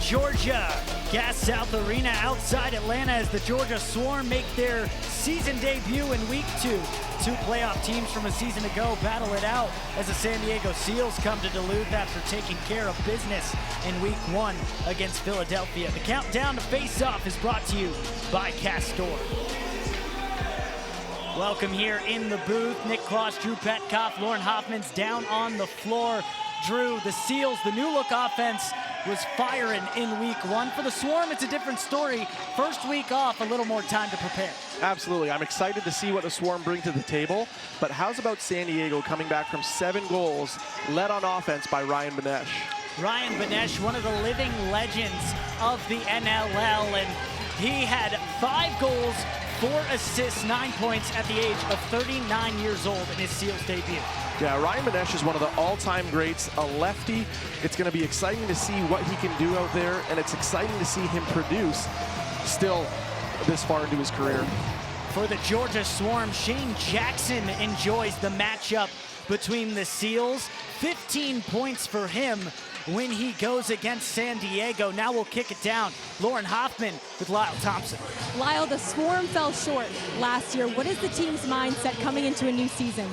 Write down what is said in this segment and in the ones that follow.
Georgia Gas South Arena outside Atlanta as the Georgia Swarm make their season debut in week 2. Two playoff teams from a season ago battle it out as the San Diego Seals come to Duluth after taking care of business in week 1 against Philadelphia. The countdown to face-off is brought to you by Castor. Welcome here in the booth. Nick Kloss, Drew Petkoff, Lauren Hoffman's down on the floor. Drew, the Seals, the new look offense was firing in week 1. For the Swarm, it's a different story. First week off, a little more time to prepare. Absolutely. I'm excited to see what the Swarm bring to the table. But how's about San Diego coming back from 7 goals, led on offense by Ryan Benesh? Ryan Benesh, one of the living legends of the NLL, and he had 5 goals, 4 assists, 9 points at the age of 39 years old in his Seals debut. Yeah, Ryan Benesh is one of the all-time greats, a lefty. It's going to be exciting to see what he can do out there, and it's exciting to see him produce still this far into his career. For the Georgia Swarm, Shane Jackson enjoys the matchup between the Seals. 15 points for him when he goes against San Diego. Now we'll kick it down. Lauren Hoffman with Lyle Thompson. Lyle, the Swarm fell short last year. What is the team's mindset coming into a new season?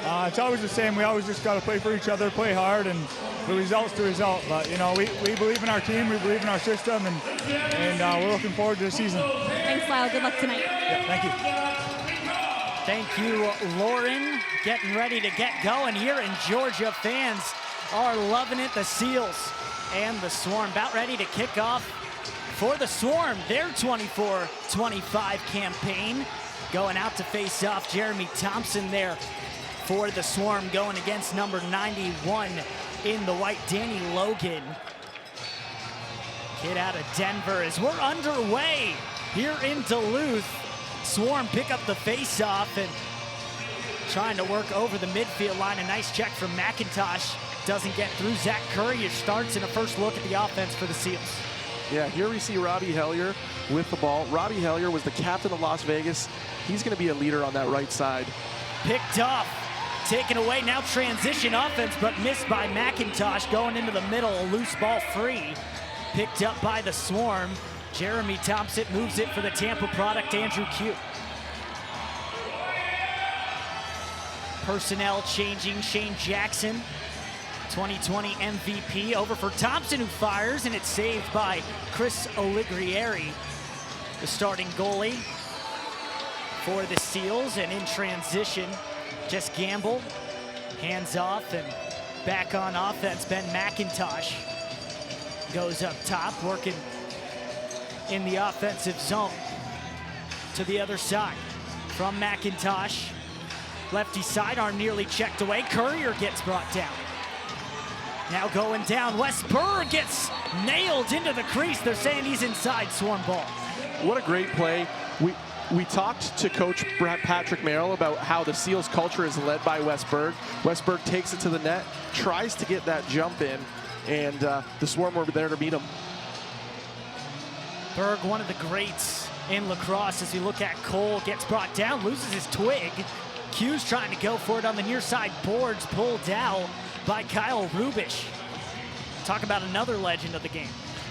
It's always the same. We always just got to play for each other, play hard, and the result's the result. But, you know, we believe in our team, we believe in our system, and we're looking forward to the season. Thanks, Lyle. Good luck tonight. Yeah, thank you. Thank you, Lauren. Getting ready to get going here in Georgia. Fans are loving it. The Seals and the Swarm about ready to kick off for the Swarm, their 24-25 campaign. Going out to face off, Jeremy Thompson there for the Swarm, going against number 91 in the white, Danny Logan. Kid out of Denver as we're underway here in Duluth. Swarm pick up the face-off and trying to work over the midfield line. A nice check from McIntosh. Doesn't get through. Zach Currier starts in a first look at the offense for the Seals. Yeah, here we see Robbie Hellier with the ball. Robbie Hellier was the captain of Las Vegas. He's going to be a leader on that right side. Picked off, taken away, now transition offense, but missed by McIntosh. Going into the middle, a loose ball free. Picked up by the Swarm. Jeremy Thompson moves it for the Tampa product, Andrew Q. Personnel changing, Shane Jackson, 2020 MVP, over for Thompson, who fires, and it's saved by Chris Oligrieri, the starting goalie for the Seals. And in transition, just Gamble, hands off, and back on offense, Ben McIntosh goes up top, working in the offensive zone. To the other side, from McIntosh, lefty sidearm nearly checked away. Currier gets brought down. Now going down, Wes Burr gets nailed into the crease. They're saying he's inside. Swarm ball. What a great play. We talked to Coach Patrick Merrill about how the Seals culture is led by Wes Berg. Wes Berg takes it to the net, tries to get that jump in, and the Swarm were there to meet him. Berg, one of the greats in lacrosse. As we look at Cole, gets brought down, loses his twig. Q's trying to go for it on the near side boards, pulled down by Kyle Rubish. Talk about another legend of the game.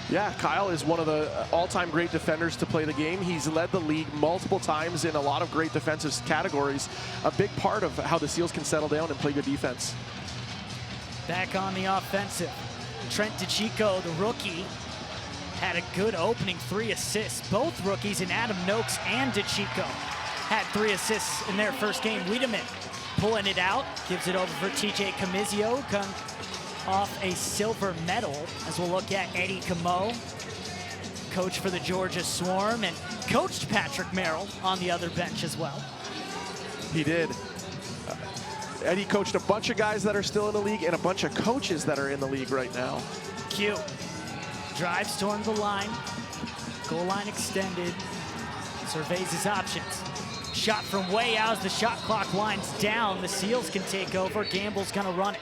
Yeah, Kyle is one of the all-time great defenders to play the game. He's led the league multiple times in a lot of great defensive categories. A big part of how the Seals can settle down and play good defense. Back on the offensive, Trent DeChico, the rookie, had a good opening, 3 assists. Both rookies, in Adam Noakes and DeChico, had 3 assists in their first game. Wiedemann pulling it out, gives it over for TJ Camizio, come off a silver medal, as we'll look at Eddie Camo, coach for the Georgia Swarm, and coached Patrick Merrill on the other bench as well. He did. Eddie coached a bunch of guys that are still in the league and a bunch of coaches that are in the league right now. Q drives toward the line, goal line extended, surveys his options. Shot from way out as the shot clock winds down. The Seals can take over. Gamble's gonna run it.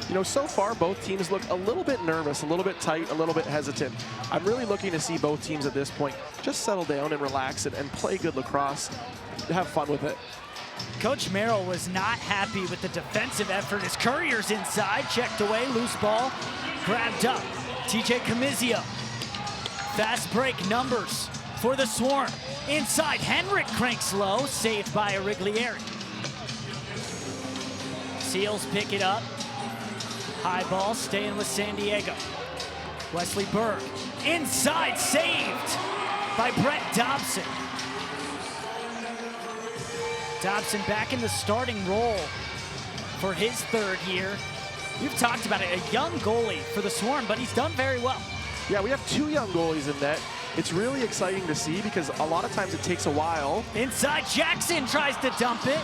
You know, so far both teams look a little bit nervous, a little bit tight, a little bit hesitant. I'm really looking to see both teams at this point just settle down and relax and play good lacrosse, have fun with it. Coach Merrill was not happy with the defensive effort as Currier's inside, checked away, loose ball, grabbed up TJ Camizio. Fast break numbers for the Swarm. Inside, Henrik cranks low, saved by Origlieri. Seals pick it up. High ball, staying with San Diego. Wesley Berg, inside, saved by Brett Dobson. Dobson back in the starting role for his third year. We've talked about it, a young goalie for the Swarm, but he's done very well. Yeah, we have 2 young goalies in net. It's really exciting to see because a lot of times it takes a while. Inside, Jackson tries to dump it.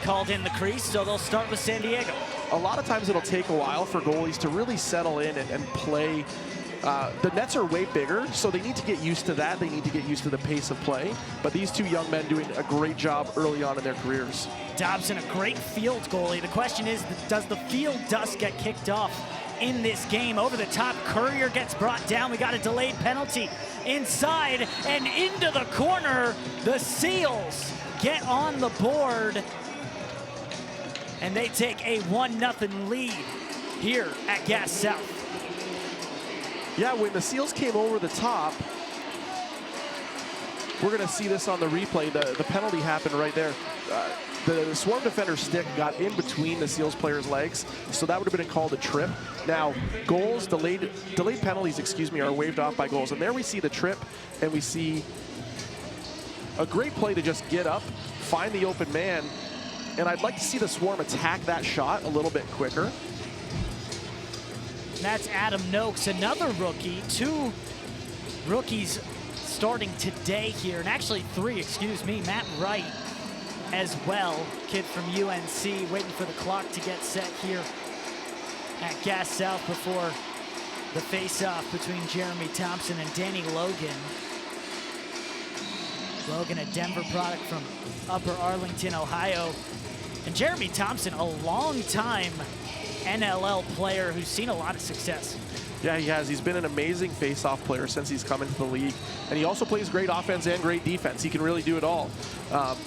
Called in the crease, so they'll start with San Diego. A lot of times it'll take a while for goalies to really settle in and play. The nets are way bigger, so they need to get used to that. They need to get used to the pace of play. But these 2 young men doing a great job early on in their careers. Dobson, a great field goalie. The question is, does the field dust get kicked off in this game? Over the top, Courier gets brought down. We got a delayed penalty. Inside and into the corner. The Seals get on the board. And they take a 1-0 lead here at Gas South. Yeah, when the Seals came over the top, we're going to see this on the replay. The penalty happened right there. The Swarm defender's stick got in between the Seals player's legs, so that would have been called a trip. Now, goals, delayed penalties, excuse me, are waved off by goals. And there we see the trip, and we see a great play to just get up, find the open man, and I'd like to see the Swarm attack that shot a little bit quicker. That's Adam Noakes, another rookie. 2 rookies starting today here, and actually 3, excuse me. Matt Wright as well, kid from UNC, waiting for the clock to get set here at Gas South before the face-off between Jeremy Thompson and Danny Logan. Logan, a Denver product from Upper Arlington, Ohio. And Jeremy Thompson, a long-time NLL player who's seen a lot of success. Yeah, he has. He's been an amazing face-off player since he's come into the league. And he also plays great offense and great defense. He can really do it all.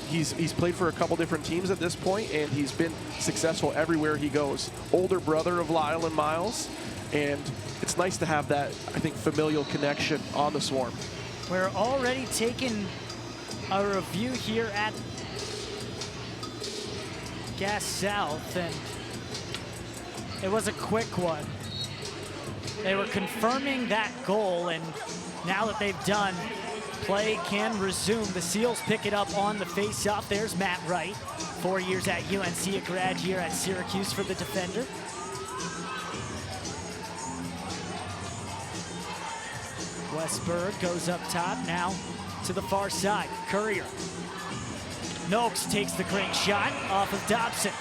He's played for a couple different teams at this point, and he's been successful everywhere he goes. Older brother of Lyle and Miles, and it's nice to have that, I think, familial connection on the Swarm. We're already taking a review here at Gas South, and it was a quick one. They were confirming that goal, and now that they've done, play can resume. The Seals pick it up on the face-off. There's Matt Wright, 4 years at UNC, a grad year at Syracuse for the defender. Westberg goes up top, now to the far side. Courier. Noakes takes the crank shot off of Dobson.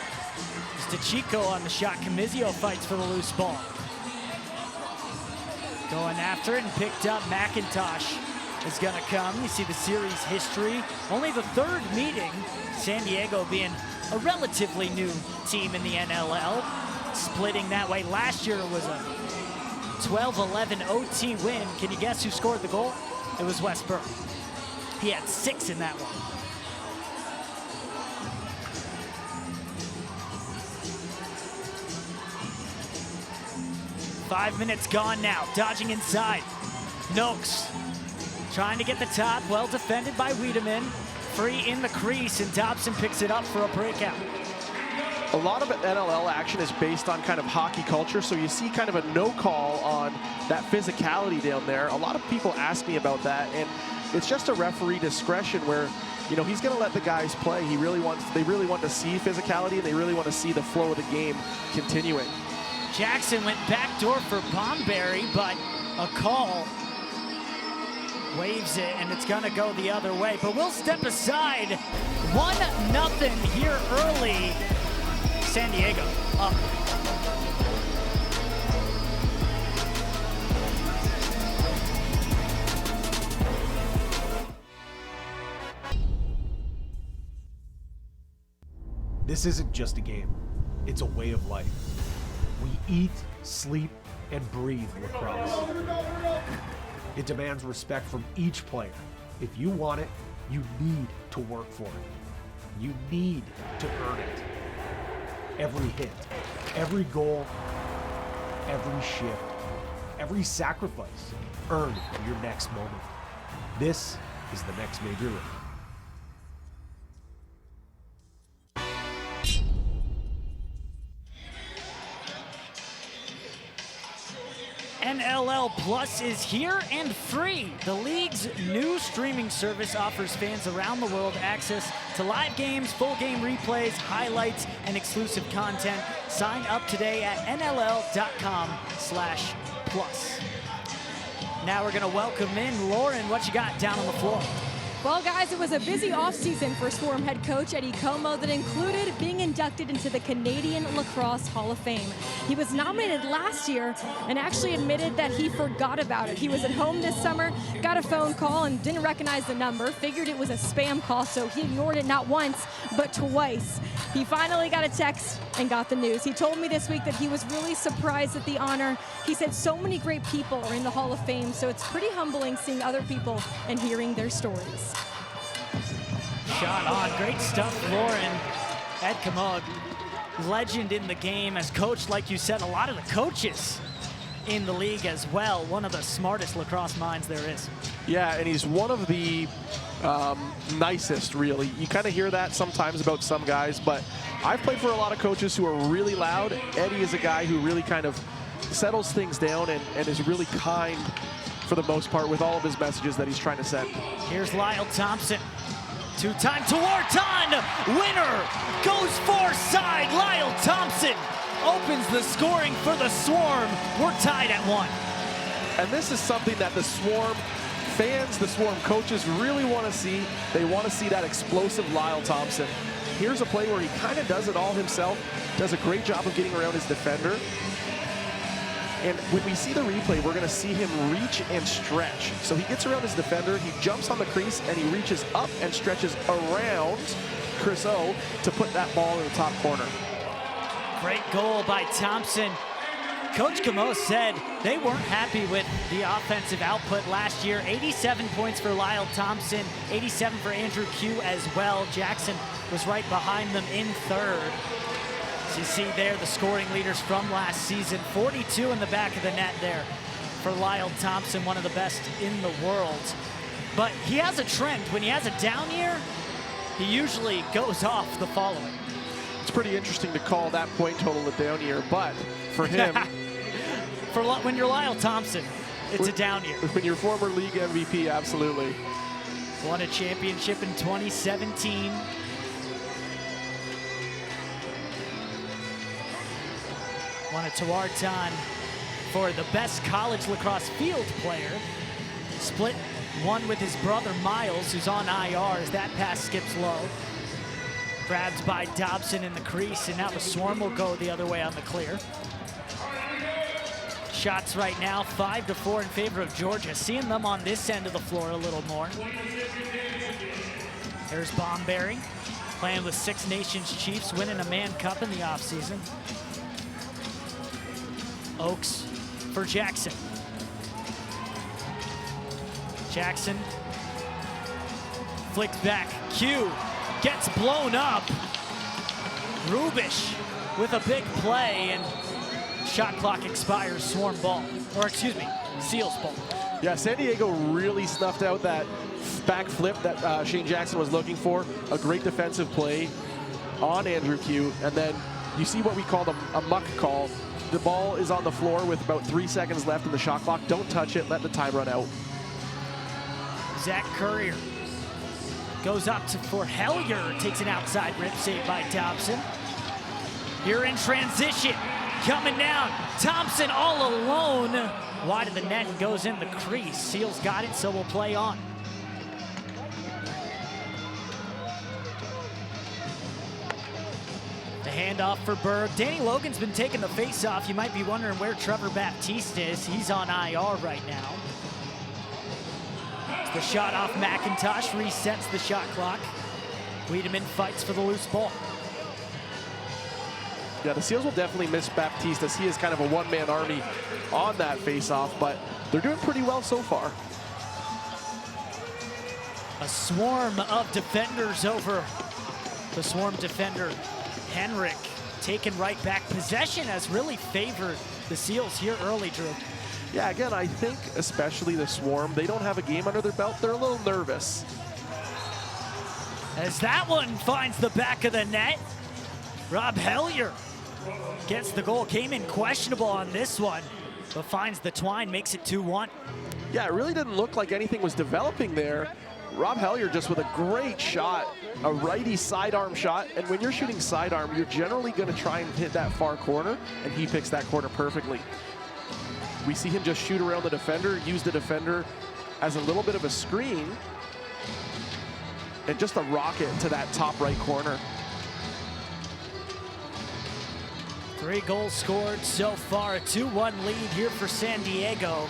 It's DeChico on the shot. Camizio fights for the loose ball. Going after it and picked up. McIntosh is going to come. You see the series history. Only the 3rd meeting. San Diego being a relatively new team in the NLL. Splitting that way. Last year it was a 12-11 OT win. Can you guess who scored the goal? It was Westberg. He had 6 in that one. Five minutes gone now, dodging inside. Noakes trying to get the top, well defended by Wiedemann. Free in the crease, and Dobson picks it up for a breakout. A lot of NLL action is based on kind of hockey culture, so you see kind of a no call on that physicality down there. A lot of people ask me about that, and it's just a referee discretion where, you know, he's going to let the guys play. They really want to see physicality, and they really want to see the flow of the game continuing. Jackson went backdoor for Bomberry, but a call waves it, and it's gonna go the other way. But we'll step aside. 1-0 here early. San Diego up. This isn't just a game, it's a way of life. We eat, sleep, and breathe lacrosse. It demands respect from each player. If you want it, you need to work for it. You need to earn it. Every hit, every goal, every shift, every sacrifice, earn your next moment. This is the next major league. NLL Plus is here and free. The league's new streaming service offers fans around the world access to live games, full game replays, highlights, and exclusive content. Sign up today at nll.com/plus. Now we're going to welcome in Lauren. What you got down on the floor? Well, guys, it was a busy offseason for Swarm head coach Eddie Como that included being inducted into the Canadian Lacrosse Hall of Fame. He was nominated last year and actually admitted that he forgot about it. He was at home this summer, got a phone call and didn't recognize the number, figured it was a spam call, so he ignored it not once, but twice. He finally got a text and got the news. He told me this week that he was really surprised at the honor. He said so many great people are in the Hall of Fame, so it's pretty humbling seeing other people and hearing their stories. Shot on. Great stuff, Lauren. Ed Commode, legend in the game as coach, like you said, a lot of the coaches in the league as well. One of the smartest lacrosse minds there is. Yeah, and he's one of the nicest, really. You kind of hear that sometimes about some guys, but I've played for a lot of coaches who are really loud. Eddie is a guy who really kind of settles things down and is really kind for the most part with all of his messages that he's trying to send. Here's Lyle Thompson. Two-time Tewaaraton winner goes far side. Lyle Thompson opens the scoring for the Swarm. We're tied at 1. And this is something that the Swarm fans, the Swarm coaches really want to see. They want to see that explosive Lyle Thompson. Here's a play where he kind of does it all himself, does a great job of getting around his defender. And when we see the replay, we're going to see him reach and stretch. So he gets around his defender, he jumps on the crease, and he reaches up and stretches around Chris O to put that ball in the top corner. Great goal by Thompson. Coach Comeau said they weren't happy with the offensive output last year. 87 points for Lyle Thompson, 87 for Andrew Q as well. Jackson was right behind them in third. As you see there, the scoring leaders from last season. 42 in the back of the net there for Lyle Thompson, one of the best in the world. But he has a trend. When he has a down year, he usually goes off the following. It's pretty interesting to call that point total a down year, but for him... When you're Lyle Thompson, it's a down year. When you're former league MVP, absolutely. Won a championship in 2017. Won a Tewaaraton for the best college lacrosse field player. Split one with his brother Miles, who's on IR as that pass skips low. Grabbed by Dobson in the crease, and now the Swarm will go the other way on the clear. Shots right now, 5-4 in favor of Georgia. Seeing them on this end of the floor a little more. There's Bomberry, playing with Six Nations Chiefs, winning a Man Cup in the offseason. Oaks for Jackson. Jackson flicks back. Q gets blown up. Rubish with a big play, and shot clock expires. Swarm ball, or excuse me, Seals ball. Yeah, San Diego really snuffed out that back flip that Shane Jackson was looking for. A great defensive play on Andrew Q, and then you see what we called a muck call. The ball is on the floor with about 3 seconds left in the shot clock. Don't touch it, let the time run out. Zach Courier goes up for Hellier, takes an outside rip save by Dobson. Here in transition, coming down, Thompson all alone. Wide of the net and goes in the crease. Seals got it, so we'll play on. The handoff for Berg. Danny Logan's been taking the face off. You might be wondering where Trevor Baptiste is. He's on IR right now. The shot off McIntosh resets the shot clock. Wiedemann fights for the loose ball. Yeah, the Seals will definitely miss Baptiste as he is kind of a one-man army on that face-off, but they're doing pretty well so far. A swarm of defenders over the Swarm defender, Henrik, taken right back. Possession has really favored the Seals here early, Drew. Yeah, again, I think especially the Swarm, they don't have a game under their belt. They're a little nervous. As that one finds the back of the net, Rob Hellier gets the goal. Came in questionable on this one, but finds the twine, makes it 2-1. Yeah, it really didn't look like anything was developing there. Rob Hellier just with a great shot, a righty sidearm shot. And when you're shooting sidearm, you're generally going to try and hit that far corner, and he picks that corner perfectly. We see him just shoot around the defender, use the defender as a little bit of a screen, and just a rocket to that top right corner. 3 goals scored so far, a 2-1 lead here for San Diego.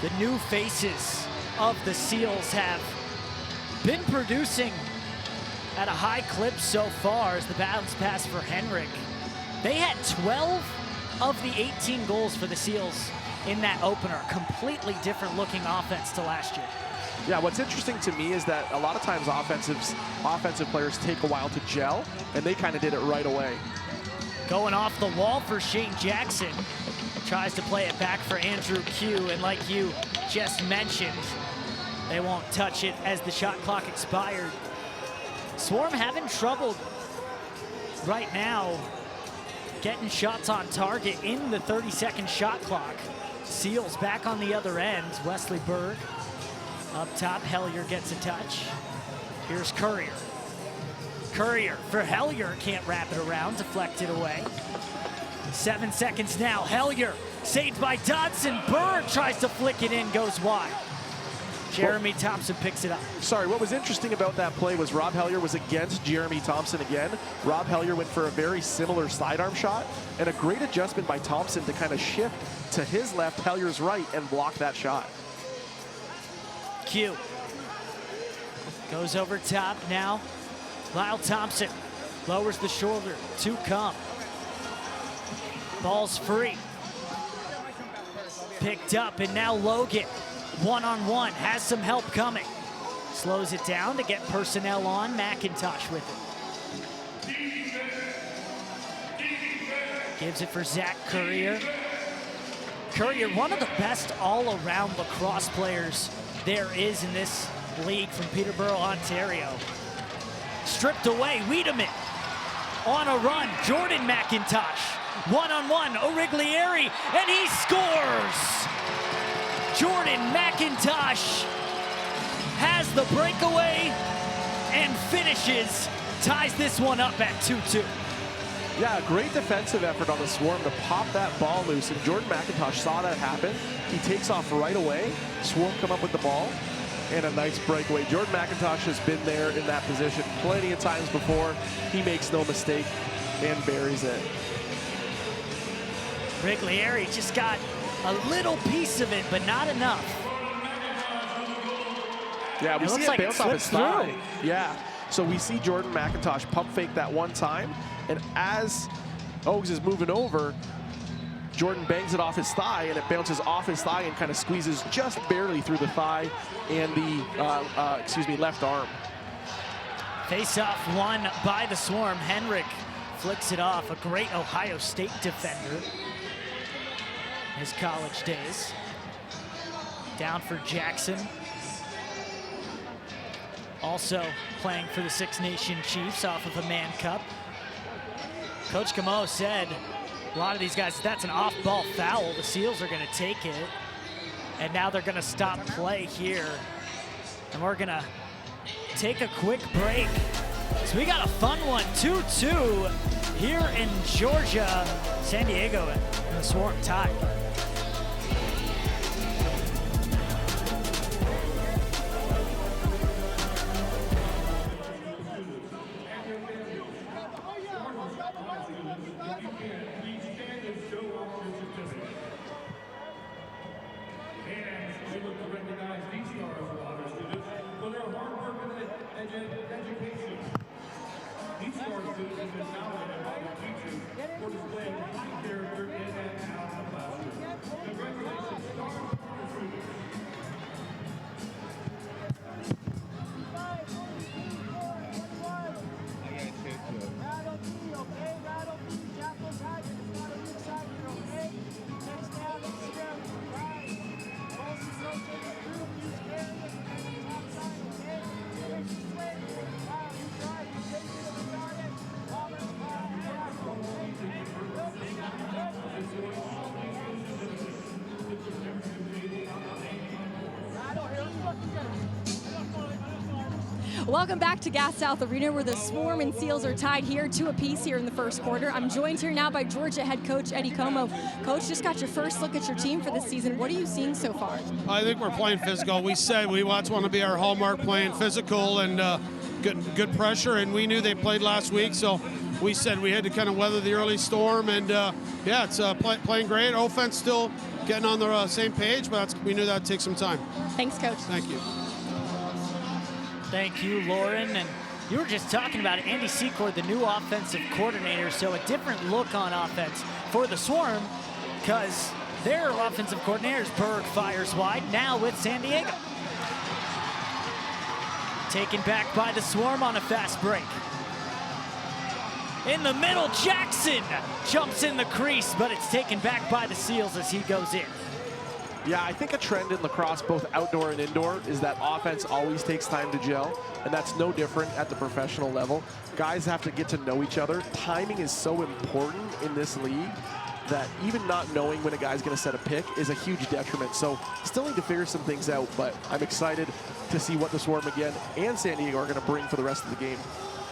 The new faces of the Seals have been producing at a high clip so far as the bounce pass for Henrik. They had 12 of the 18 goals for the Seals in that opener. Completely different looking offense to last year. Yeah, what's interesting to me is that a lot of times offensive players take a while to gel, and they kind of did it right away. Going off the wall for Shane Jackson. Tries to play it back for Andrew Q, and like you just mentioned, they won't touch it as the shot clock expired. Swarm having trouble right now getting shots on target in the 30-second shot clock. Seals back on the other end. Wesley Berg up top. Hellier gets a touch. Here's Courier. Courier for Hellier, can't wrap it around, deflected away. 7 seconds now. Hellier saved by Dodson. Berg tries to flick it in, goes wide. Jeremy Thompson picks it up. Sorry, what was interesting about that play was Rob Hellier was against Jeremy Thompson again. Rob Hellier went for a very similar sidearm shot, and a great adjustment by Thompson to kind of shift to his left, Hellier's right, and block that shot. Q goes over top now. Lyle Thompson lowers the shoulder to come. Ball's free. Picked up, and now Logan, one-on-one, has some help coming. Slows it down to get personnel on. McIntosh with it. Gives it for Zach Courier. Courier, one of the best all-around lacrosse players there is in this league from Peterborough, Ontario. Stripped away, Wiedemann on a run. Jordan McIntosh, one-on-one, Origlieri, and he scores! Jordan McIntosh has the breakaway and finishes, ties this one up at 2-2. Yeah, great defensive effort on the Swarm to pop that ball loose, and Jordan McIntosh saw that happen. He takes off right away. Swarm come up with the ball, and a nice breakaway. Jordan McIntosh has been there in that position plenty of times before. He makes no mistake and buries it. Origlieri just got a little piece of it, but not enough. Yeah, we It see looks it like it bounce off his slips thigh. through. Yeah, so we see Jordan McIntosh pump fake that one time, and as Oaks is moving over, Jordan bangs it off his thigh, and it bounces off his thigh and kind of squeezes just barely through the thigh and the, left arm. Face-off won by the Swarm. Henrik flicks it off, a great Ohio State defender. His college days. Down for Jackson. Also playing for the Six Nation Chiefs off of a Man Cup. Coach Camo said a lot of these guys, that's an off-ball foul. The Seals are gonna take it. And now they're gonna stop play here. And we're gonna take a quick break. So we got a fun one, 2-2 here in Georgia. San Diego and the Swarm tied. Welcome back to Gas South Arena, where the Swarm and Seals are tied here 2 apiece here in the first quarter. I'm joined here now by Georgia head coach Eddie Como. Coach, just got your first look at your team for this season. What are you seeing so far? I think we're playing physical. We said that's want to be our hallmark, playing physical and good pressure, and we knew they played last week, so we said we had to kind of weather the early storm, and yeah, it's playing great. Offense still getting on the same page, but we knew that'd take some time. Thanks, Coach. Thank you. Thank you, Lauren. And you were just talking about Andy Secord, the new offensive coordinator, so a different look on offense for the Swarm, because their offensive coordinator, Berg, fires wide, now with San Diego. Taken back by the Swarm on a fast break. In the middle, Jackson jumps in the crease, but it's taken back by the Seals as he goes in. Yeah, I think a trend in lacrosse, both outdoor and indoor, is that offense always takes time to gel, and that's no different at the professional level. Guys have to get to know each other. Timing is so important in this league that even not knowing when a guy's going to set a pick is a huge detriment. So still need to figure some things out, but I'm excited to see what the Swarm again and San Diego are going to bring for the rest of the game.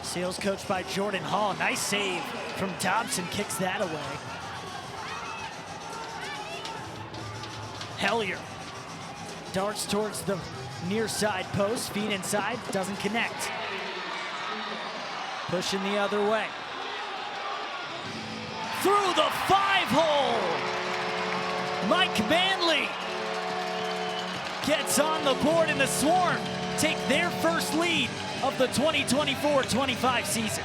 Seals coached by Jordan Hall. Nice save from Dobson, kicks that away. Hellier darts towards the near side post, feet inside, doesn't connect. Pushing the other way. Through the 5-hole! Mike Manley gets on the board, and the Swarm take their first lead of the 2024-25 season.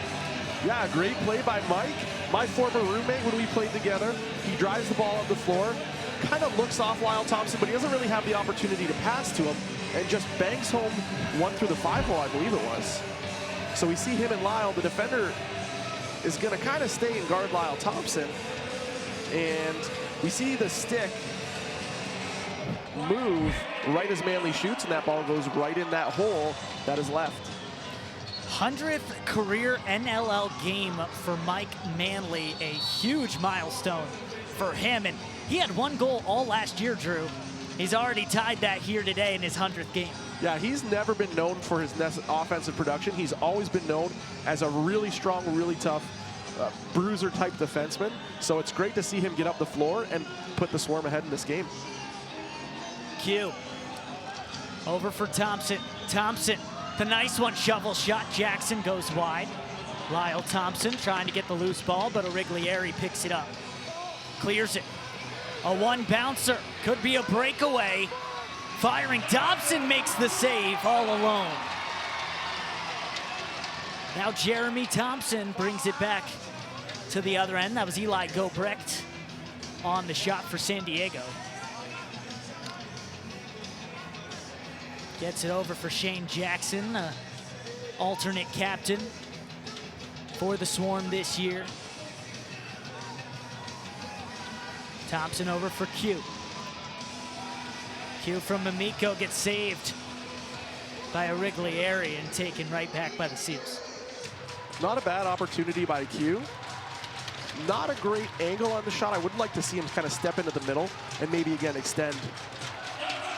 Yeah, great play by Mike. My former roommate when we played together. He drives the ball up the floor, kind of looks off Lyle Thompson, but he doesn't really have the opportunity to pass to him, and just banks home one through the 5-hole, I believe it was. So we see him and Lyle. The defender is going to kind of stay and guard Lyle Thompson, and we see the stick move right as Manley shoots, and that ball goes right in that hole that is left. 100th career NLL game for Mike Manley, a huge milestone for him. And he had 1 goal all last year, Drew. He's already tied that here today in his 100th game. Yeah, he's never been known for his offensive production. He's always been known as a really strong, really tough bruiser-type defenseman. So it's great to see him get up the floor and put the Swarm ahead in this game. Q. Over for Thompson. Thompson, the nice one, shovel shot. Jackson goes wide. Lyle Thompson trying to get the loose ball, but Origlieri picks it up. Clears it. A 1-bouncer. Could be a breakaway. Firing. Dobson makes the save all alone. Now Jeremy Thompson brings it back to the other end. That was Eli Gobrecht on the shot for San Diego. Gets it over for Shane Jackson, alternate captain for the Swarm this year. Thompson over for Q. Q from Mimiko gets saved by Origlieri and taken right back by the Seals. Not a bad opportunity by Q. Not a great angle on the shot. I would like to see him kind of step into the middle and maybe again extend.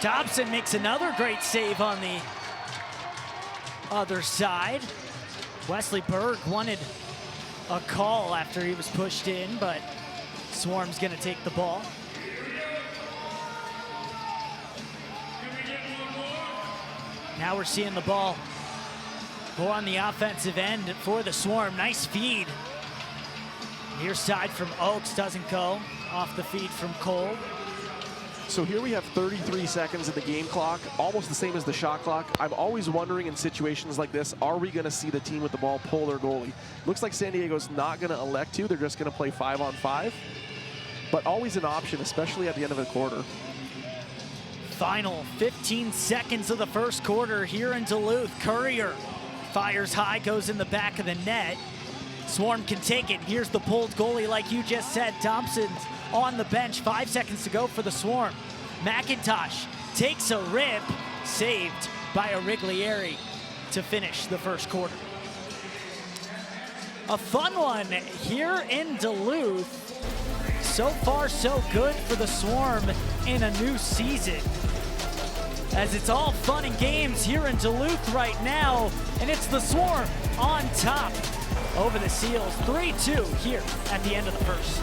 Dobson makes another great save on the other side. Wesley Berg wanted a call after he was pushed in, but Swarm's gonna take the ball. Now we're seeing the ball go on the offensive end for the Swarm. Nice feed. Near side from Oakes, doesn't go. Off the feed from Cole. So here we have 33 seconds in the game clock, almost the same as the shot clock. I'm always wondering in situations like this, are we going to see the team with the ball pull their goalie? Looks like San Diego's not going to elect to. They're just going to play 5-on-5. But always an option, especially at the end of the quarter. Final 15 seconds of the first quarter here in Duluth. Courier fires high, goes in the back of the net. Swarm can take it. Here's the pulled goalie, like you just said. Thompson's on the bench. 5 seconds to go for the Swarm. McIntosh takes a rip, saved by Origlieri to finish the first quarter. A fun one here in Duluth. So far, so good for the Swarm in a new season. As it's all fun and games here in Duluth right now, And it's the Swarm on top over the Seals. 3-2 here at the end of the first.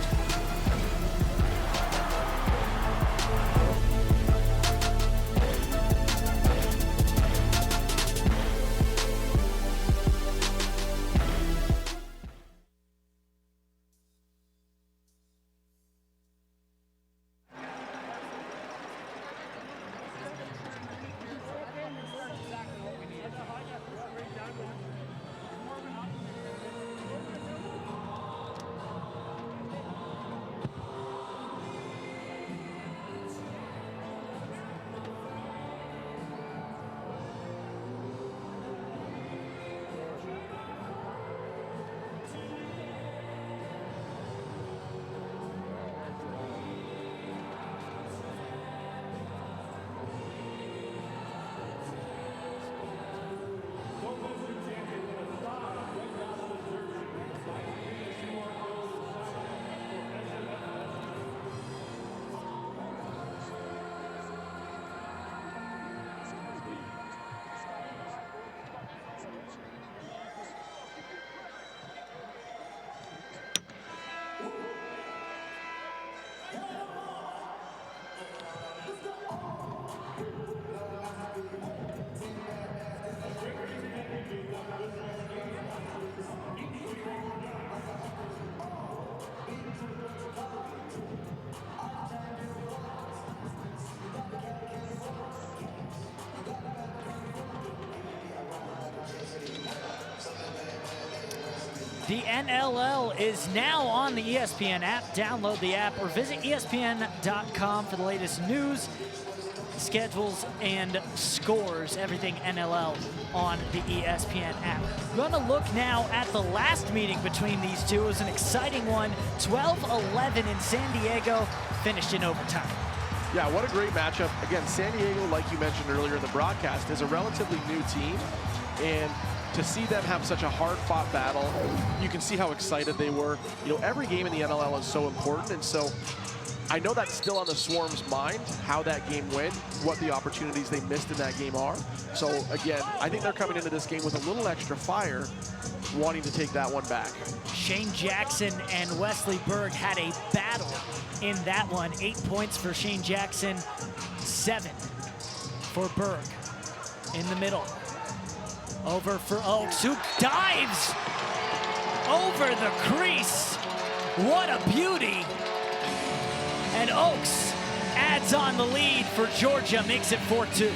The NLL is now on the ESPN app. Download the app or visit ESPN.com for the latest news, schedules, and scores. Everything NLL on the ESPN app. We're going to look now at the last meeting between these two. It was an exciting one. 12-11 in San Diego, finished in overtime. Yeah, what a great matchup. Again, San Diego, like you mentioned earlier in the broadcast, is a relatively new team. And to see them have such a hard-fought battle, you can see how excited they were. You know, every game in the NLL is so important, and so I know that's still on the Swarm's mind, how that game went, what the opportunities they missed in that game are. So again, I think they're coming into this game with a little extra fire, wanting to take that one back. Shane Jackson and Wesley Berg had a battle in that one. 8 points for Shane Jackson, 7 for Berg. In the middle. Over for Oaks, who dives over the crease. What a beauty. And Oaks adds on the lead for Georgia, makes it 4-2.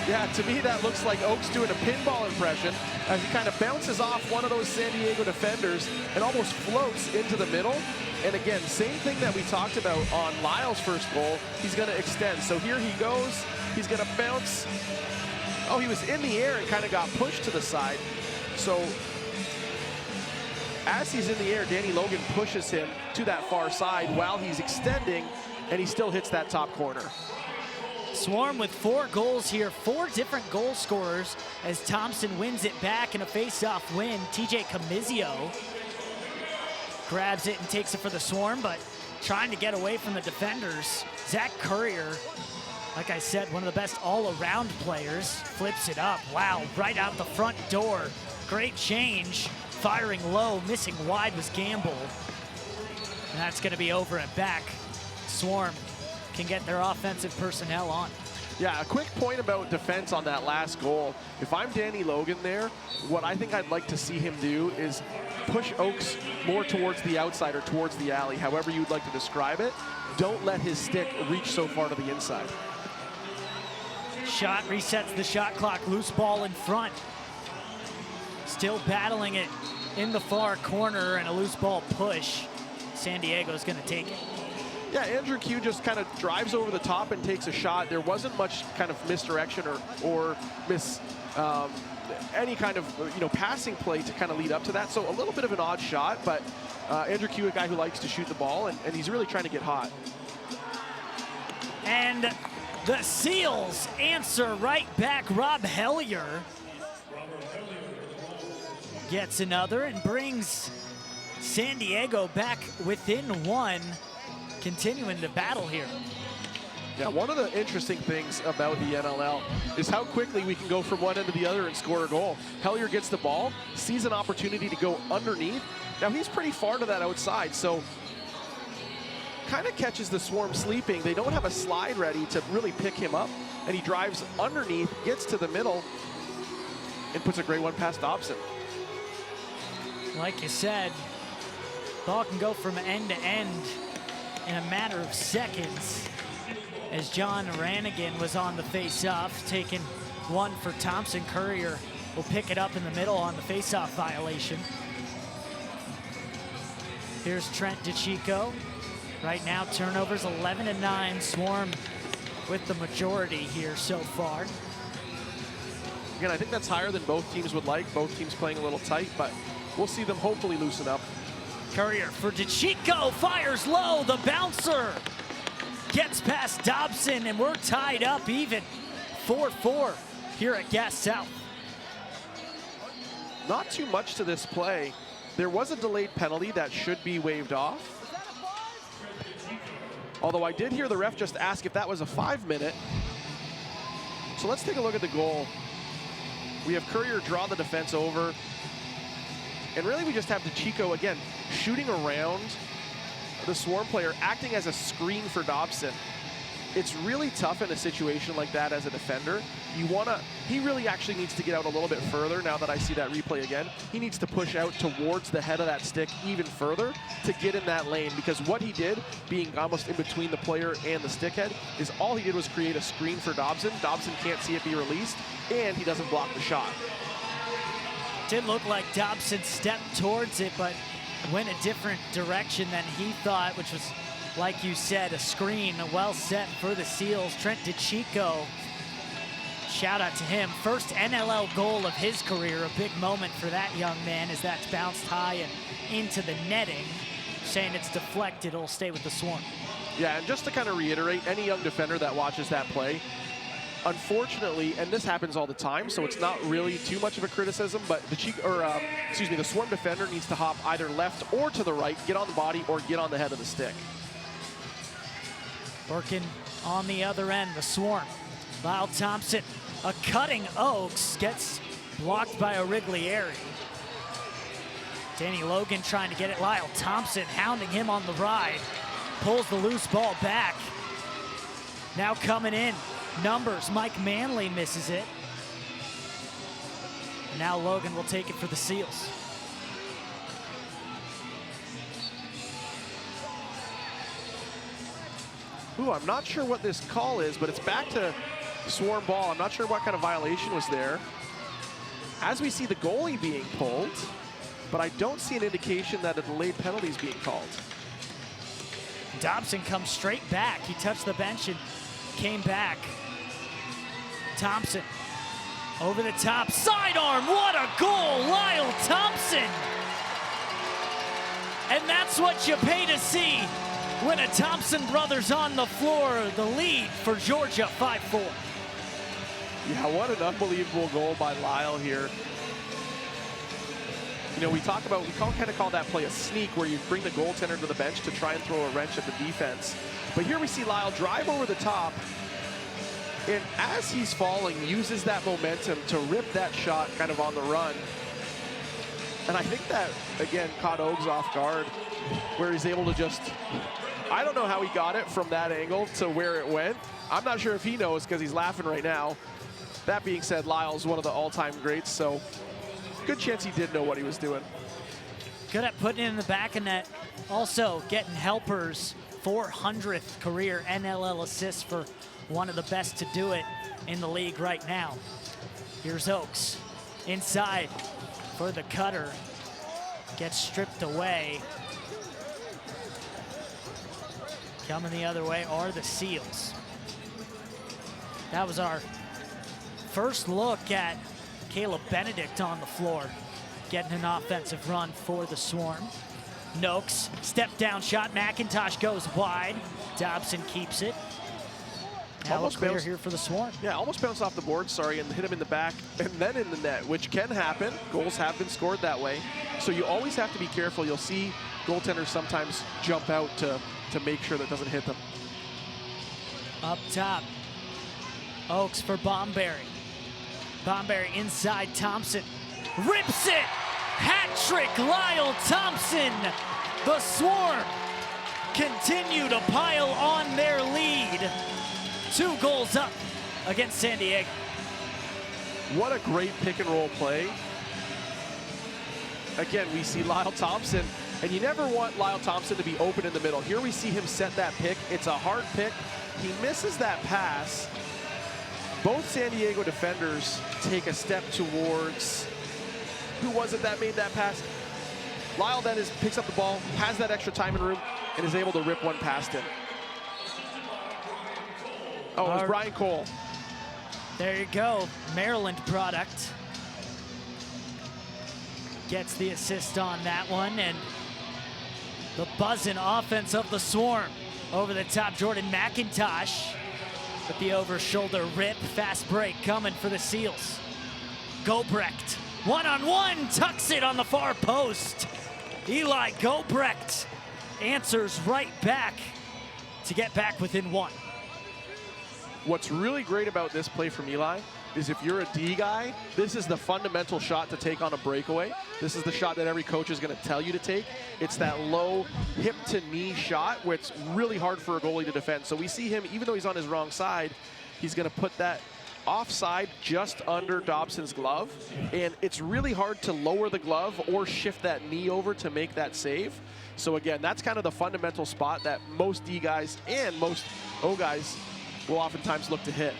Yeah, to me that looks like Oaks doing a pinball impression as he kind of bounces off one of those San Diego defenders and almost floats into the middle. And again, same thing that we talked about on Lyle's first goal, he's gonna extend. So here he goes, he's gonna bounce. Oh, he was in the air and kind of got pushed to the side. So as he's in the air, Danny Logan pushes him to that far side while he's extending, and he still hits that top corner. Swarm with 4 goals here, 4 different goal scorers as Thompson wins it back in a face-off win. TJ Camizio grabs it and takes it for the Swarm, but trying to get away from the defenders. Zach Courier, like I said, one of the best all-around players, flips it up. Wow, right out the front door. Great change. Firing low, missing wide was Gamble. And that's gonna be over and back. Swarm can get their offensive personnel on. Yeah, a quick point about defense on that last goal. If I'm Danny Logan there, what I think I'd like to see him do is push Oaks more towards the outside or towards the alley, however you'd like to describe it. Don't let his stick reach so far to the inside. Shot resets the shot clock, loose ball in front. Still battling it in the far corner and a loose ball push. San Diego's gonna take it. Yeah, Andrew Q just kind of drives over the top and takes a shot. There wasn't much kind of misdirection or any kind of passing play to kind of lead up to that. So a little bit of an odd shot, but Andrew Q, a guy who likes to shoot the ball, and he's really trying to get hot. And the Seals answer right back. Rob Hellier gets another and brings San Diego back within 1, continuing the battle here. Yeah, one of the interesting things about the NLL is how quickly we can go from one end to the other and score a goal. Hellier gets the ball, sees an opportunity to go underneath. Now he's pretty far to that outside, so kind of catches the Swarm sleeping. They don't have a slide ready to really pick him up, and he drives underneath, gets to the middle, and puts a great one past Dobson. Like you said, ball can go from end to end in a matter of seconds, as John Rannigan was on the face-off, taking one for Thompson. Courier will pick it up in the middle on the face-off violation. Here's Trent DeChico. Right now, turnovers 11-9. Swarm with the majority here so far. Again, I think that's higher than both teams would like. Both teams playing a little tight, but we'll see them hopefully loosen up. Courier for DeChico, fires low, the bouncer gets past Dobson, and we're tied up even 4-4 here at Gas South. Not too much to this play. There was a delayed penalty that should be waved off. Although I did hear the ref just ask if that was a 5-minute. So let's take a look at the goal. We have Courier draw the defense over. And really we just have DeChico, again, shooting around the Swarm player, acting as a screen for Dobson. It's really tough in a situation like that as a defender. He really actually needs to get out a little bit further now that I see that replay again. He needs to push out towards the head of that stick even further to get in that lane, because what he did, being almost in between the player and the stick head, is all he did was create a screen for Dobson. Dobson can't see it be released, and he doesn't block the shot. Did look like Dobson stepped towards it, but went a different direction than he thought, which was, like you said, a screen, well set for the Seals. Trent DeChico, shout out to him. First NLL goal of his career, a big moment for that young man as that's bounced high and into the netting. Saying it's deflected, it'll stay with the Swarm. Yeah, and just to kind of reiterate, any young defender that watches that play, unfortunately, and this happens all the time, so it's not really too much of a criticism, but the Swarm defender needs to hop either left or to the right, get on the body, or get on the head of the stick. Working on the other end, the Swarm. Lyle Thompson, a cutting Oaks, gets blocked by Origlieri. Danny Logan trying to get it. Lyle Thompson hounding him on the ride. Pulls the loose ball back. Now coming in, numbers. Mike Manley misses it. Now Logan will take it for the Seals. Ooh, I'm not sure what this call is, but it's back to Swarm ball. I'm not sure what kind of violation was there. As we see the goalie being pulled, but I don't see an indication that a delayed penalty is being called. Dobson comes straight back. He touched the bench and came back. Thompson over the top, sidearm, what a goal, Lyle Thompson! And that's what you pay to see when a Thompson brothers on the floor. The lead for Georgia, 5-4. Yeah, what an unbelievable goal by Lyle here. You know, we kind of call that play a sneak, where you bring the goaltender to the bench to try and throw a wrench at the defense. But here we see Lyle drive over the top, and as he's falling, uses that momentum to rip that shot kind of on the run. And I think that, again, caught Oaks off guard, where he's able to just, I don't know how he got it from that angle to where it went. I'm not sure if he knows, because he's laughing right now. That being said, Lyle's one of the all-time greats, so good chance he did know what he was doing. Good at putting it in the back of net. Also getting helpers, 400th career NLL assists for one of the best to do it in the league right now. Here's Oaks inside for the cutter. Gets stripped away. Coming the other way are the Seals. That was our first look at Caleb Benedict on the floor, getting an offensive run for the Swarm. Noakes, step down shot, McIntosh goes wide. Dobson keeps it. Now Almost clear bounced here for the Swarm. Yeah, almost bounced off the board, sorry, and hit him in the back and then in the net, which can happen. Goals have been scored that way. So you always have to be careful. You'll see goaltenders sometimes jump out to make sure that doesn't hit them. Up top, Oaks for Bomberry. Bomberry inside Thompson. Rips it! Hat trick, Lyle Thompson. The Swarm continue to pile on their lead. 2 goals up against San Diego. What a great pick and roll play. Again, we see Lyle Thompson, and you never want Lyle Thompson to be open in the middle. Here we see him set that pick. It's a hard pick. He misses that pass. Both San Diego defenders take a step towards, who was it that made that pass? Lyle then picks up the ball, has that extra time and room, and is able to rip one past him. Oh, it was Brian Cole. There you go, Maryland product. Gets the assist on that one, and the buzzing offense of the Swarm. Over the top, Jordan McIntosh with the over-shoulder rip. Fast break coming for the Seals. Gobrecht, one-on-one, tucks it on the far post. Eli Gobrecht answers right back to get back within 1. What's really great about this play from Eli is if you're a D guy, this is the fundamental shot to take on a breakaway. This is the shot that every coach is going to tell you to take. It's that low hip to knee shot where it's really hard for a goalie to defend. So we see him, even though he's on his wrong side, he's going to put that offside just under Dobson's glove. And it's really hard to lower the glove or shift that knee over to make that save. So again, that's kind of the fundamental spot that most D guys and most O guys will oftentimes look to hit.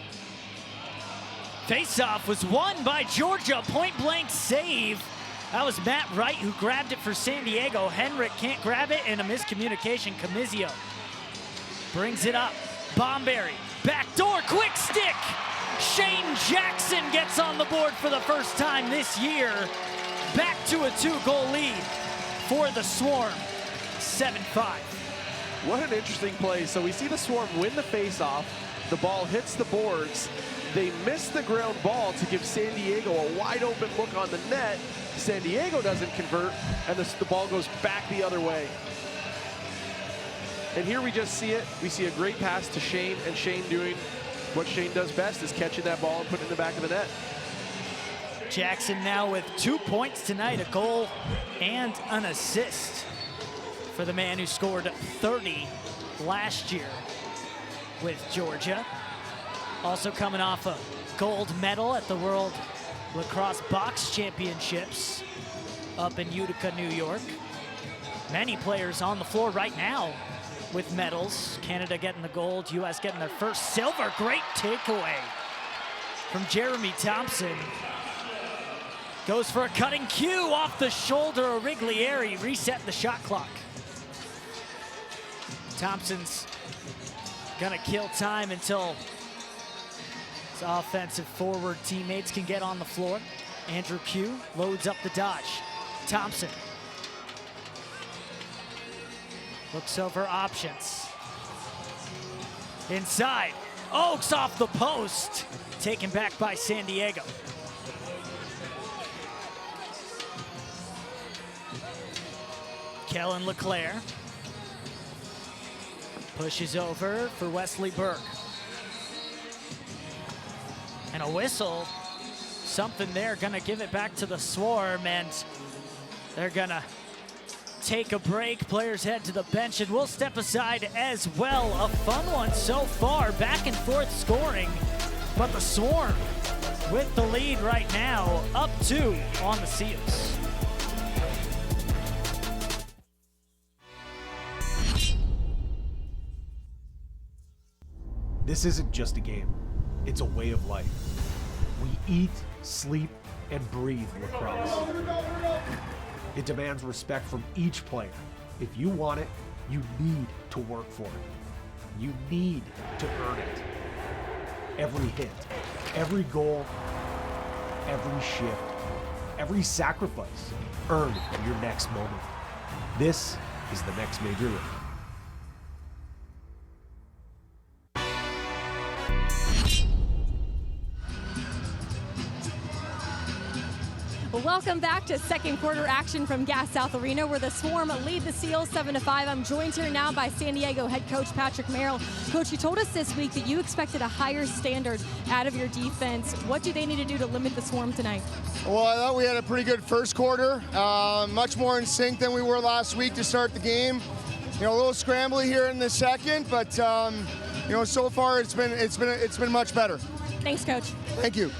Faceoff was won by Georgia, point blank save. That was Matt Wright who grabbed it for San Diego. Henrik can't grab it, and a miscommunication. Camizio brings it up. Bomberry, backdoor, quick stick. Shane Jackson gets on the board for the first time this year. Back to a 2-goal lead for the Swarm, 7-5. What an interesting play. So we see the Swarm win the faceoff. The ball hits the boards. They miss the ground ball to give San Diego a wide open look on the net. San Diego doesn't convert, and the ball goes back the other way. And here we just see it. We see a great pass to Shane, and Shane doing what Shane does best, is catching that ball and putting it in the back of the net. Jackson now with 2 points tonight, a goal and an assist for the man who scored 30 last year with Georgia. Also coming off a gold medal at the World Lacrosse Box Championships up in Utica, New York. Many players on the floor right now with medals. Canada getting the gold, US getting their first silver. Great takeaway from Jeremy Thompson. Goes for a cutting cue off the shoulder of Riglieri, reset the shot clock. Thompson's gonna kill time until his offensive forward teammates can get on the floor. Andrew Q loads up the dodge. Thompson looks over options. Inside, Oaks off the post. Taken back by San Diego. Kellen LeClaire pushes over for Wesley Burke. And a whistle, something there, gonna give it back to the Swarm, and they're gonna take a break. Players head to the bench, and we'll step aside as well. A fun one so far, back and forth scoring, but the Swarm with the lead right now, up 2 on the Seals. This isn't just a game, it's a way of life. We eat, sleep, and breathe lacrosse. It demands respect from each player. If you want it, you need to work for it. You need to earn it. Every hit, every goal, every shift, every sacrifice, earn your next moment. This is the next major league. Well, Welcome back to second quarter action from Gas South Arena, where the Swarm lead the Seals 7-5. I'm joined here now by San Diego head coach Patrick Merrill. Coach, you told us this week that you expected a higher standard out of your defense. What do they need to do to limit the Swarm tonight? Well, I thought we had a pretty good first quarter, much more in sync than we were last week to start the game. You know, a little scrambly here in the second, but you know, so far it's been much better. Thanks, Coach. Thank you.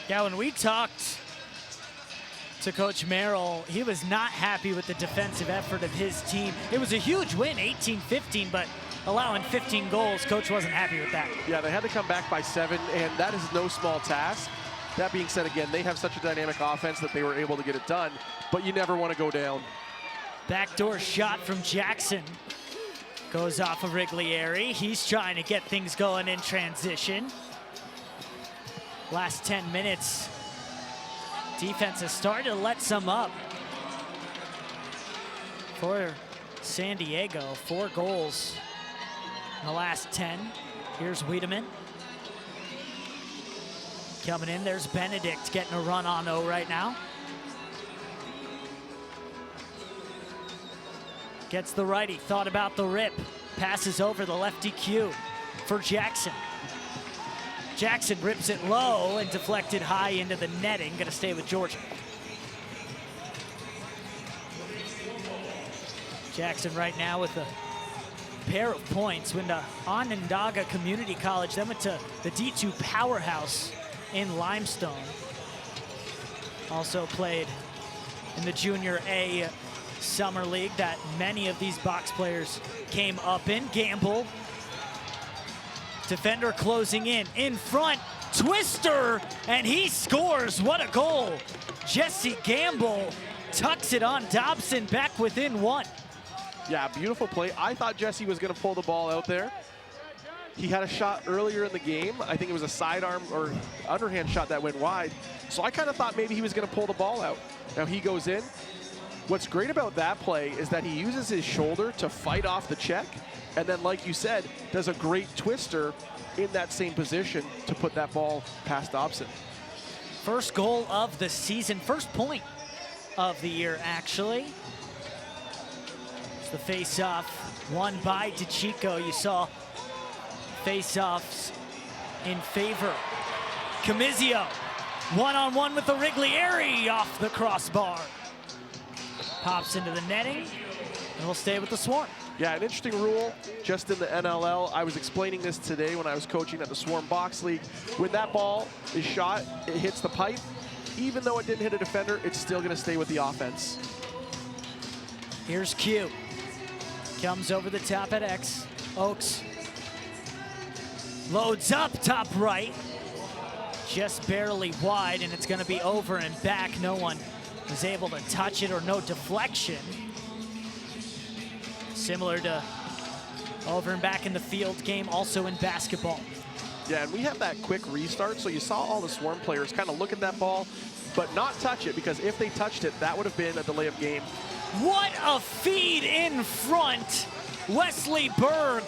Yeah, when we talked to Coach Merrill, he was not happy with the defensive effort of his team. It was a huge win, 18-15, but allowing 15 goals, Coach wasn't happy with that. Yeah, they had to come back by 7, and that is no small task. That being said, again, they have such a dynamic offense that they were able to get it done, but you never want to go down. Backdoor shot from Jackson. Goes off of Riglieri. He's trying to get things going in transition. Last 10 minutes, defense has started to let some up. For San Diego, 4 goals in the last 10. Here's Wiedemann. Coming in, there's Benedict getting a run on O right now. Gets the righty, thought about the rip. Passes over the lefty Q for Jackson. Jackson rips it low and deflected high into the netting. Gonna stay with Georgia. Jackson right now with a pair of points. Went to Onondaga Community College, then went to the D2 Powerhouse in Limestone. Also played in the Junior A Summer League that many of these box players came up in. Gamble. Defender closing in front, twister, and he scores. What a goal. Jesse Gamble tucks it on Dobson, back within 1. Yeah, beautiful play. I thought Jesse was going to pull the ball out there. He had a shot earlier in the game. I think it was a sidearm or underhand shot that went wide. So I kind of thought maybe he was going to pull the ball out. Now he goes in. What's great about that play is that he uses his shoulder to fight off the check, and then, like you said, does a great twister in that same position to put that ball past Dobson. First goal of the season, first point of the year, actually. It's the face-off, won by DeChico. You saw face-offs in favor. Camizio, one-on-one with the Riglieri off the crossbar. Pops into the netting, and we'll stay with the Swarm. Yeah, an interesting rule just in the NLL. I was explaining this today when I was coaching at the Swarm Box League. When that ball is shot, it hits the pipe. Even though it didn't hit a defender, it's still going to stay with the offense. Here's Q. Comes over the top at X. Oaks loads up top right. Just barely wide, and it's going to be over and back. No one was able to touch it, or no deflection. Similar to over and back in the field game, also in basketball. Yeah, and we have that quick restart, so you saw all the Swarm players kind of look at that ball, but not touch it, because if they touched it, that would have been a delay of game. What a feed in front. Wesley Berg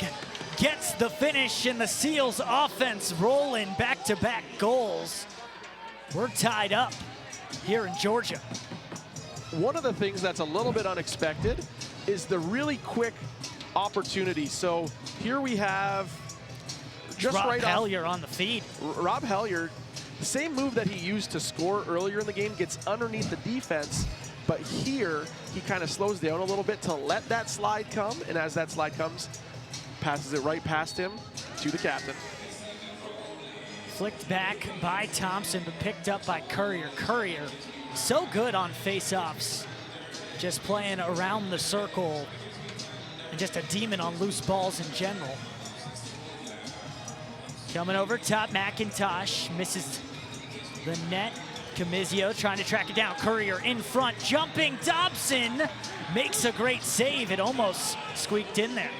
gets the finish, and the Seals offense rolling, back-to-back goals. We're tied up here in Georgia. One of the things that's a little bit unexpected is the really quick opportunity. So here we have just Rob right Hellier on the feed. Rob Hellier, the same move that he used to score earlier in the game, gets underneath the defense, but here he kind of slows down a little bit to let that slide come, and as that slide comes, passes it right past him to the captain. Flicked back by Thompson, but picked up by Courier. Courier, so good on face-offs. Just playing around the circle, and just a demon on loose balls in general. Coming over top, McIntosh misses the net. Camizio trying to track it down. Courier in front, jumping. Dobson makes a great save. It almost squeaked in there.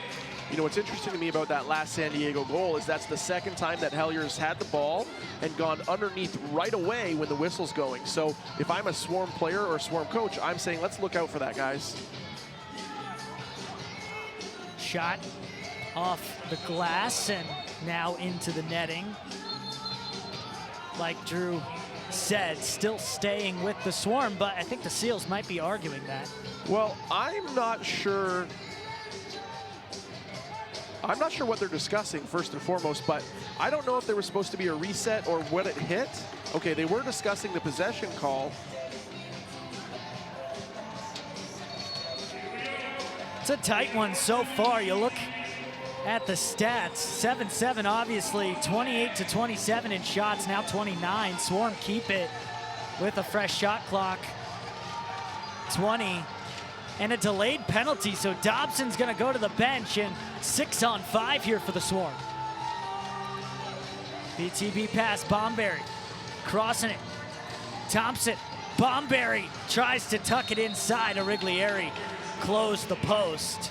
You know, what's interesting to me about that last San Diego goal is that's the second time that Hellier's had the ball and gone underneath right away when the whistle's going. So if I'm a Swarm player or a Swarm coach, I'm saying let's look out for that, guys. Shot off the glass and now into the netting. Like Drew said, still staying with the Swarm, but I think the Seals might be arguing that. Well, I'm not sure what they're discussing, first and foremost, but I don't know if there was supposed to be a reset or what it hit. Okay, they were discussing the possession call. It's a tight one so far. You look at the stats, 7-7 obviously, 28-27 in shots, now 29. Swarm keep it with a fresh shot clock, 20. And a delayed penalty, so Dobson's gonna go to the bench, and 6-on-5 here for the Swarm. BTB pass, Bomberry, crossing it. Thompson, Bomberry tries to tuck it inside. Origlieri closed the post.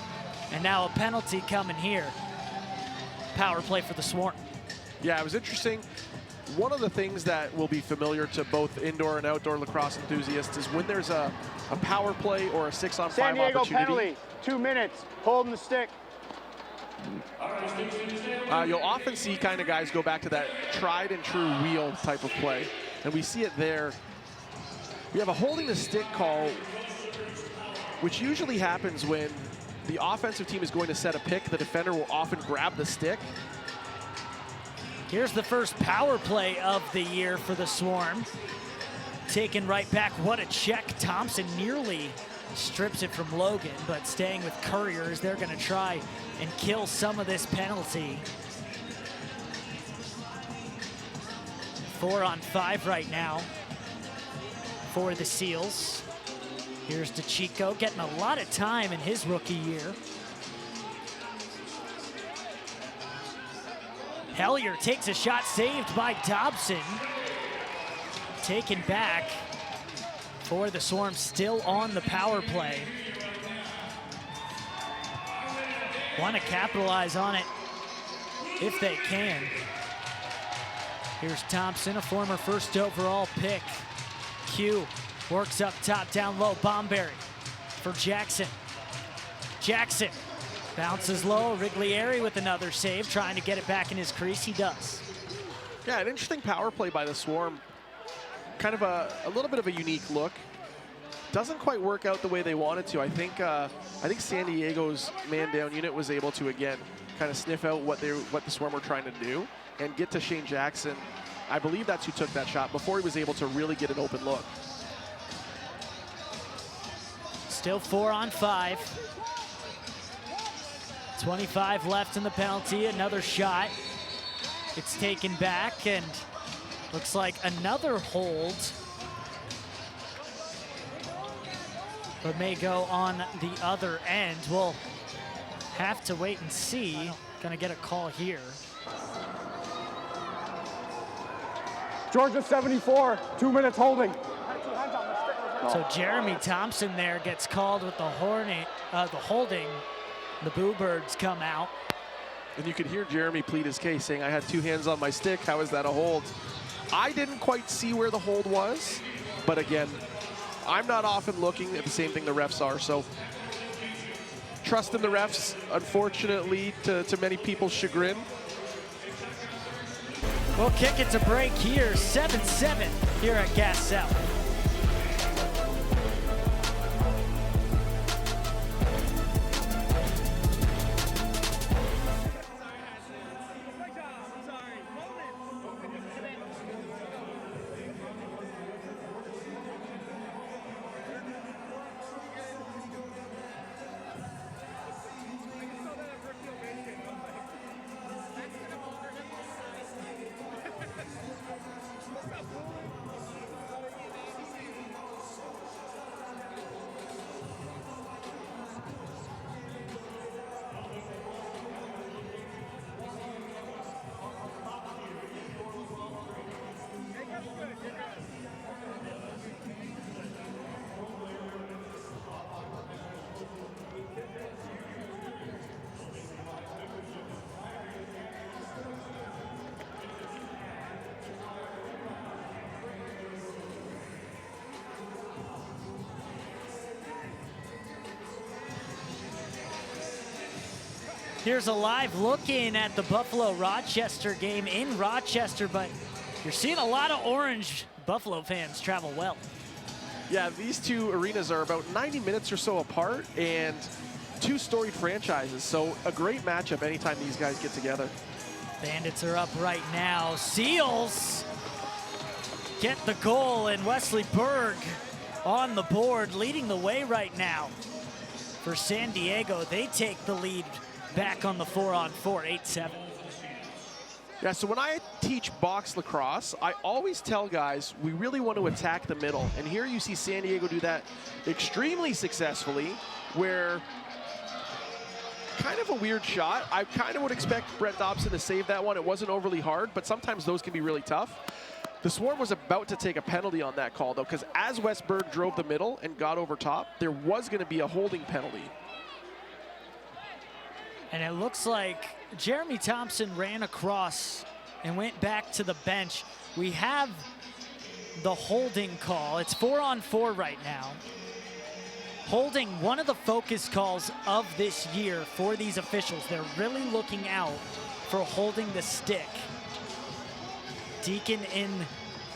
And now a penalty coming here. Power play for the Swarm. Yeah, it was interesting. One of the things that will be familiar to both indoor and outdoor lacrosse enthusiasts is when there's a power play or a 6-on-5 San Diego opportunity. penalty, 2 minutes, holding the stick. You'll often see kind of guys go back to that tried and true wheel type of play. And we see it there. We have a holding the stick call, which usually happens when the offensive team is going to set a pick. The defender will often grab the stick. Here's the first power play of the year for the Swarm. Taken right back, what a check. Thompson nearly strips it from Logan, but staying with Couriers, they're gonna try and kill some of this penalty. 4-on-5 right now for the Seals. Here's DeChico getting a lot of time in his rookie year. Hellier takes a shot, saved by Dobson. Taken back for the Swarm, still on the power play. Want to capitalize on it if they can. Here's Thompson, a former first overall pick. Q works up top, down low, Bomberry for Jackson. Jackson bounces low, Origlieri with another save, trying to get it back in his crease, he does. Yeah, an interesting power play by the Swarm. Kind of a little bit of a unique look. Doesn't quite work out the way they wanted to. I think San Diego's man-down unit was able to, again, kind of sniff out what the Swarm were trying to do and get to Shane Jackson. I believe that's who took that shot before he was able to really get an open look. Still 4-on-5. 25 left in the penalty, another shot. It's taken back and looks like another hold, but may go on the other end. We'll have to wait and see. Gonna get a call here. Georgia 74, 2 minutes holding. So Jeremy Thompson there gets called with the holding. The Boo Birds come out. And you could hear Jeremy plead his case, saying, I had 2 hands on my stick, how is that a hold? I didn't quite see where the hold was, but again, I'm not often looking at the same thing the refs are, so trust in the refs, unfortunately, to many people's chagrin. We'll kick it to break here, 7-7 here at Gas South. Here's a live look-in at the Buffalo-Rochester game in Rochester, but you're seeing a lot of orange Buffalo fans travel well. Yeah, these two arenas are about 90 minutes or so apart, and two storied franchises, so a great matchup anytime these guys get together. Bandits are up right now. Seals get the goal, and Wesley Berg on the board, leading the way right now for San Diego. They take the lead back on the 4-on-4, 8-7. Yeah, so when I teach box lacrosse, I always tell guys we really want to attack the middle. And here you see San Diego do that extremely successfully, where kind of a weird shot. I kind of would expect Brett Dobson to save that one. It wasn't overly hard, but sometimes those can be really tough. The Swarm was about to take a penalty on that call, though, because as Wes Berg drove the middle and got over top, there was going to be a holding penalty. And it looks like Jeremy Thompson ran across and went back to the bench. We have the holding call. It's 4-on-4 right now. Holding, one of the focus calls of this year for these officials. They're really looking out for holding the stick. Deacon in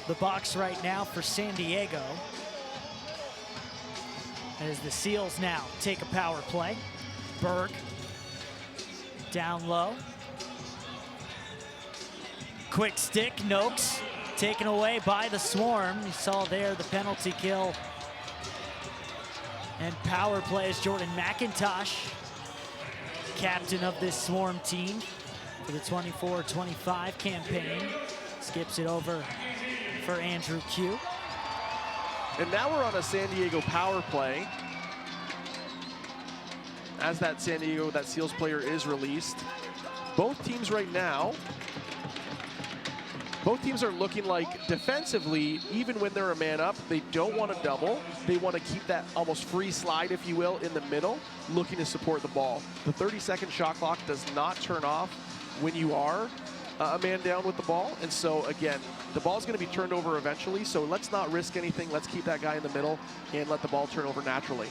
the box right now for San Diego. As the Seals now take a power play. Berg down low. Quick stick, Noakes taken away by the Swarm. You saw there the penalty kill. And power play is Jordan McIntosh, captain of this Swarm team for the 24-25 campaign. Skips it over for Andrew Q. And now we're on a San Diego power play. As that San Diego, that Seals player is released. Both teams right now, both teams are looking like defensively, even when they're a man up, they don't want to double. They want to keep that almost free slide, if you will, in the middle, looking to support the ball. The 30-second shot clock does not turn off when you are a man down with the ball. And so, again, the ball's going to be turned over eventually, so let's not risk anything. Let's keep that guy in the middle and let the ball turn over naturally.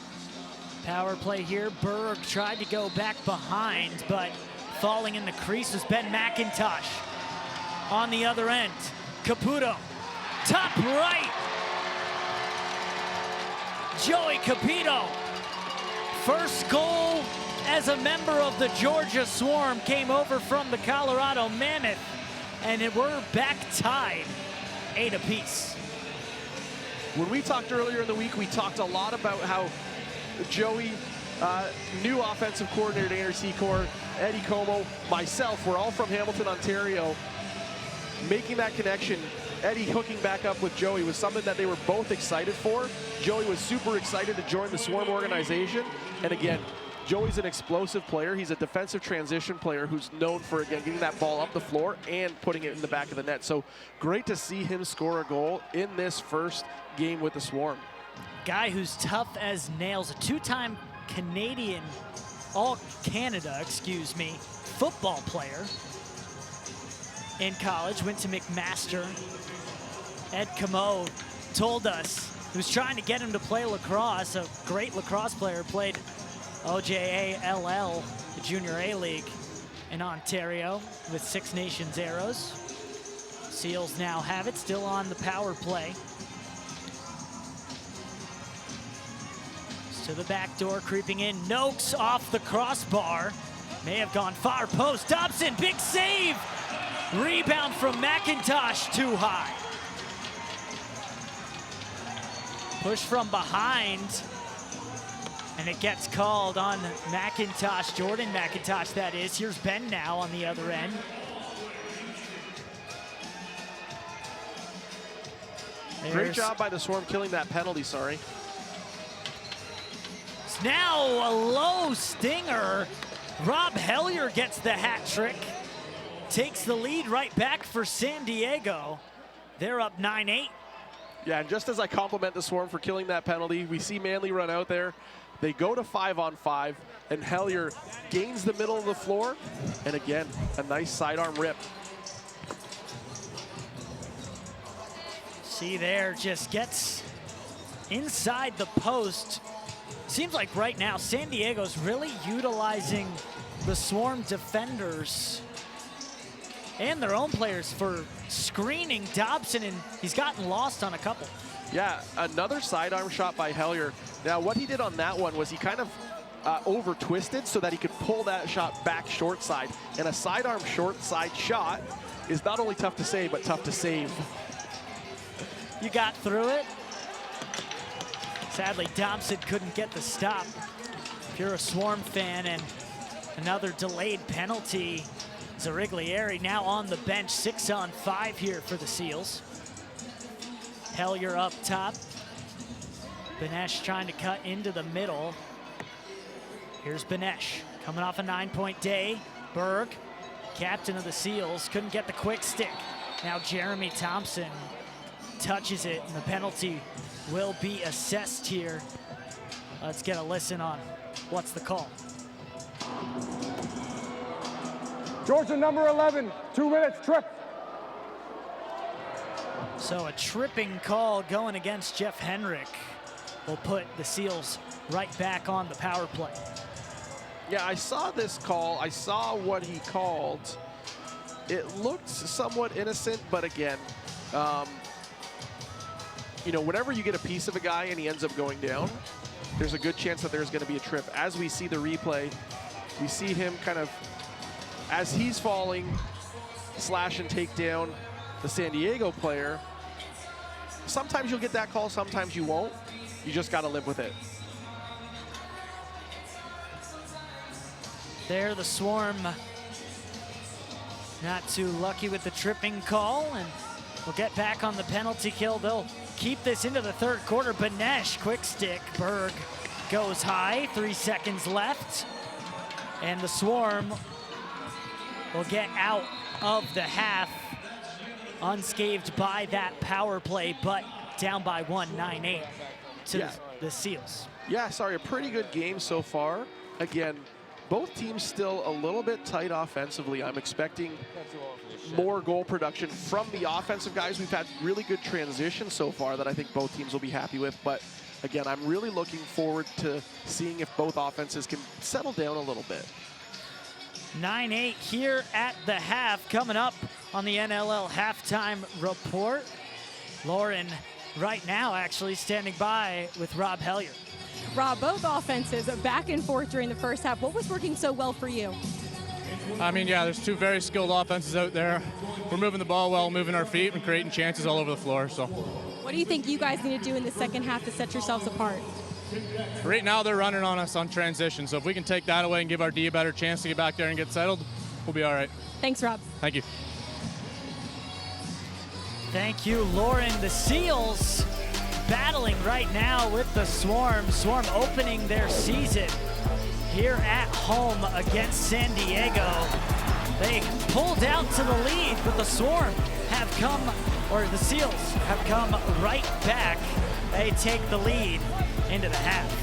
Power play here. Berg tried to go back behind, but falling in the crease was Ben McIntosh. On the other end, Caputo, top right. Joey Caputo, first goal as a member of the Georgia Swarm, came over from the Colorado Mammoth, and we're back tied 8 apiece. When we talked earlier in the week, we talked a lot about how Joey, new offensive coordinator at ARC Corps, Eddie Como, myself, we're all from Hamilton, Ontario. Making that connection, Eddie hooking back up with Joey was something that they were both excited for. Joey was super excited to join the Swarm organization. And again, Joey's an explosive player. He's a defensive transition player who's known for, again, getting that ball up the floor and putting it in the back of the net. So great to see him score a goal in this first game with the Swarm. Guy who's tough as nails, a two-time Canadian, All-Canada, excuse me, football player. In college, went to McMaster. Ed Camo told us he was trying to get him to play lacrosse. A great lacrosse player, played OJALL, the Junior A League in Ontario with Six Nations Arrows. Seals now have it, still on the power play. To the back door, creeping in. Noakes off the crossbar. May have gone far post. Dobson, big save! Rebound from McIntosh, too high. Push from behind. And it gets called on McIntosh, Jordan McIntosh, that is. Here's Ben now on the other end. Great job by the Swarm killing that penalty, sorry. It's now a low stinger. Rob Hellier gets the hat trick. Takes the lead right back for San Diego. They're up 9-8. Yeah, and just as I compliment the Swarm for killing that penalty, we see Manly run out there. They go to 5-on-5, and Hellier gains the middle of the floor. And again, a nice sidearm rip. See there, just gets inside the post. Seems like right now San Diego's really utilizing the Swarm defenders and their own players for screening Dobson, and he's gotten lost on a couple. Yeah, another sidearm shot by Hellier. Now, what he did on that one was he kind of over twisted so that he could pull that shot back short side. And a sidearm short side shot is not only tough to say, but tough to save. You got through it. Sadly, Dobson couldn't get the stop. If you're a Swarm fan, and another delayed penalty. Zariglieri now on the bench, 6-on-5 here for the Seals. Hellier up top. Benesh trying to cut into the middle. Here's Benesh coming off a 9-point day. Berg, captain of the Seals, couldn't get the quick stick. Now Jeremy Thompson touches it, and the penalty will be assessed here. Let's get a listen on what's the call. Georgia number 11, 2 minutes, trip. So a tripping call going against Jeff Henrik will put the Seals right back on the power play. Yeah, I saw this call. I saw what he called. It looked somewhat innocent, but again, you know, whenever you get a piece of a guy and he ends up going down, there's a good chance that there's going to be a trip. As we see the replay, we see him kind of, as he's falling, slash and take down the San Diego player. Sometimes you'll get that call, sometimes you won't. You just got to live with it. There, the Swarm not too lucky with the tripping call, and we'll get back on the penalty kill. They'll keep this into the third quarter. Benesh, quick stick. Berg goes high, 3 seconds left. And the Swarm will get out of the half unscathed by that power play, but down by 1, 9-8 to the Seals. Yeah, sorry, a pretty good game so far. Again, both teams still a little bit tight offensively. I'm expecting more goal production from the offensive guys. We've had really good transitions so far that I think both teams will be happy with. But again, I'm really looking forward to seeing if both offenses can settle down a little bit. 9-8 here at the half. Coming up on the NLL halftime report, Lauren right now actually standing by with Rob Hellier. Rob, both offenses back and forth during the first half. What was working so well for you? I mean, yeah, there's two very skilled offenses out there. We're moving the ball well, moving our feet, and creating chances all over the floor. So, what do you think you guys need to do in the second half to set yourselves apart? right now they're running on us on transition. So if we can take that away and give our D a better chance to get back there and get settled, we'll be all right. Thanks, Rob. Thank you. Thank you, Lauren. The Seals battling right now with the Swarm. Swarm opening their season here at home against San Diego. They pulled out to the lead, but the Swarm have come, or the Seals have come right back. They take the lead into the half.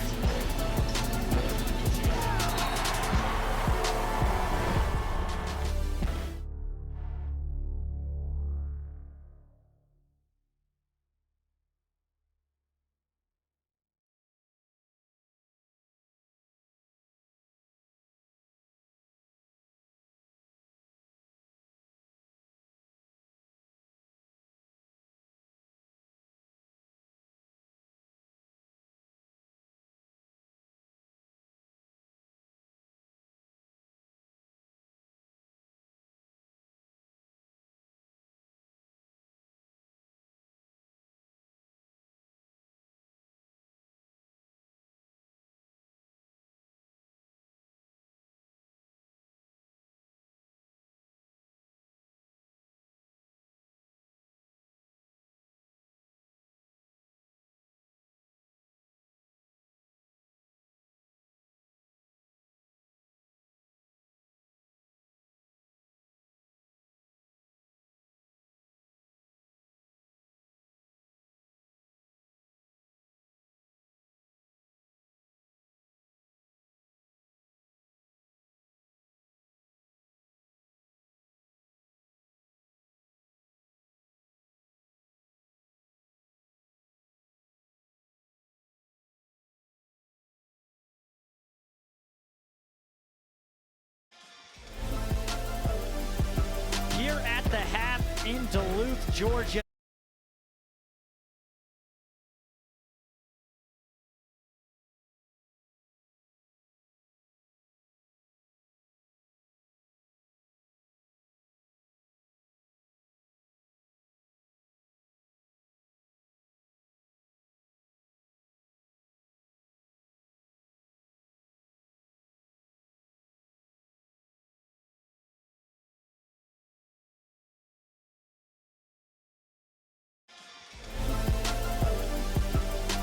in Duluth, Georgia.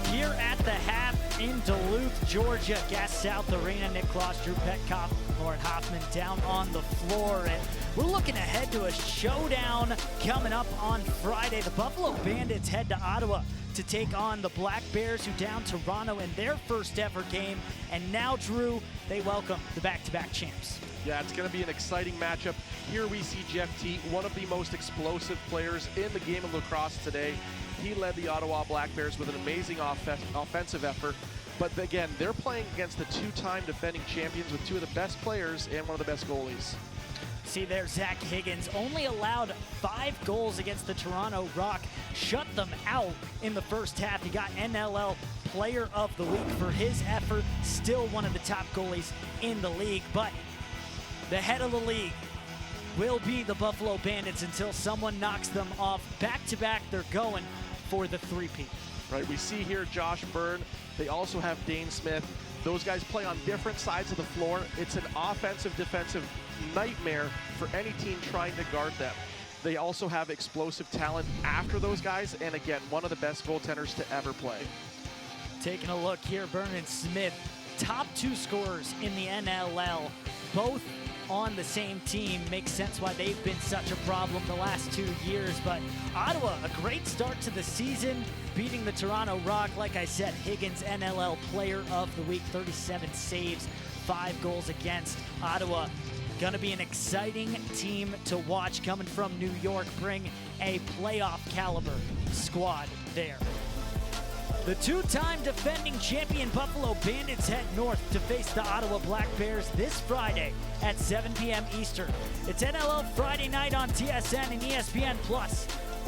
Here at the half in Duluth, Georgia, Gas South Arena. Nick Kloss, Drew Petkoff, Lauren Hoffman down on the floor. And we're looking ahead to a showdown coming up on Friday. The Buffalo Bandits head to Ottawa to take on the Black Bears, who down Toronto in their first ever game. And now, Drew, they welcome the back-to-back champs. Yeah, it's going to be an exciting matchup. Here we see Jeff Teat, one of the most explosive players in the game of lacrosse today. He led the Ottawa Black Bears with an amazing offensive effort. But again, they're playing against the two-time defending champions with two of the best players and one of the best goalies. See there, Zach Higgins only allowed 5 goals against the Toronto Rock, shut them out in the first half. He got NLL Player of the Week for his effort, still one of the top goalies in the league. But the head of the league will be the Buffalo Bandits until someone knocks them off. Back-to-back, they're going for the three-peat. Right, we see here Josh Byrne. They also have Dane Smith. Those guys play on different sides of the floor. It's an offensive-defensive nightmare for any team trying to guard them. They also have explosive talent after those guys, and again, one of the best goaltenders to ever play. Taking a look here, Byrne and Smith, top 2 scorers in the NLL, both on the same team. Makes sense why they've been such a problem the last 2 years. But Ottawa, a great start to the season, beating the Toronto Rock. Like I said, Higgins, NLL Player of the Week, 37 saves, 5 goals against. Ottawa, gonna be an exciting team to watch, coming from New York, bring a playoff caliber squad there. The two-time defending champion Buffalo Bandits head north to face the Ottawa Black Bears this Friday at 7 p.m. Eastern. It's NLL Friday night on TSN and ESPN+.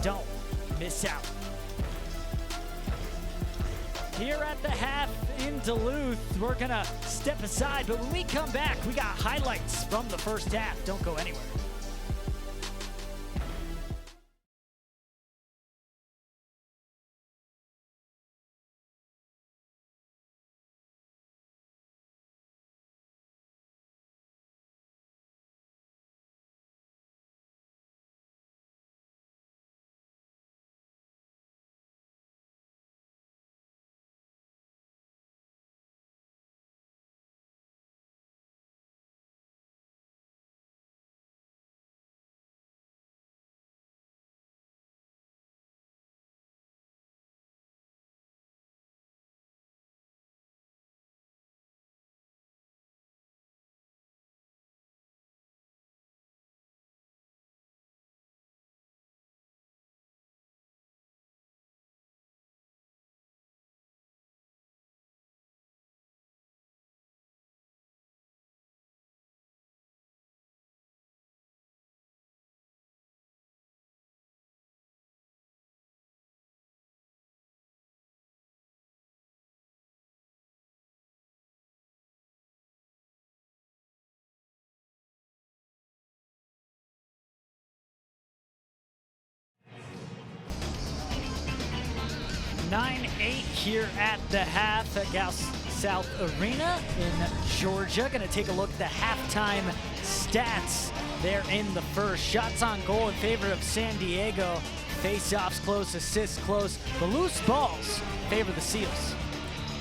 Don't miss out. Here at the half in Duluth, we're gonna step aside, but when we come back, we got highlights from the first half. Don't go anywhere. Nine 8 here at the half at Gas South Arena in Georgia. Going to take a look at the halftime stats there in the first. Shots on goal in favor of San Diego. Face-offs close, assists close. The loose balls favor the Seals.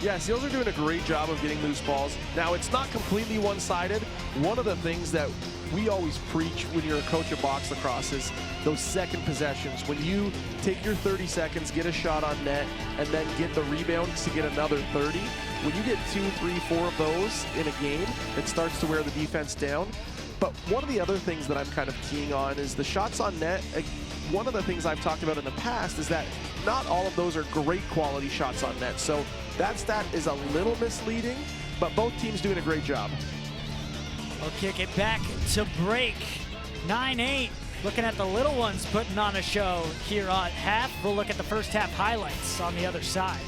Yeah, Seals are doing a great job of getting loose balls. Now, it's not completely one-sided. One of the things that we always preach when you're a coach of box lacrosse is those second possessions. When you take your 30 seconds, get a shot on net, and then get the rebound to get another 30, when you get 2, 3, 4 of those in a game, it starts to wear the defense down. But one of the other things that I'm kind of keying on is the shots on net. One of the things I've talked about in the past is that not all of those are great quality shots on net. So that stat is a little misleading, but both teams doing a great job. We'll kick it back to break. 9-8 Looking at the little ones putting on a show here on half. We'll look at the first half highlights on the other side.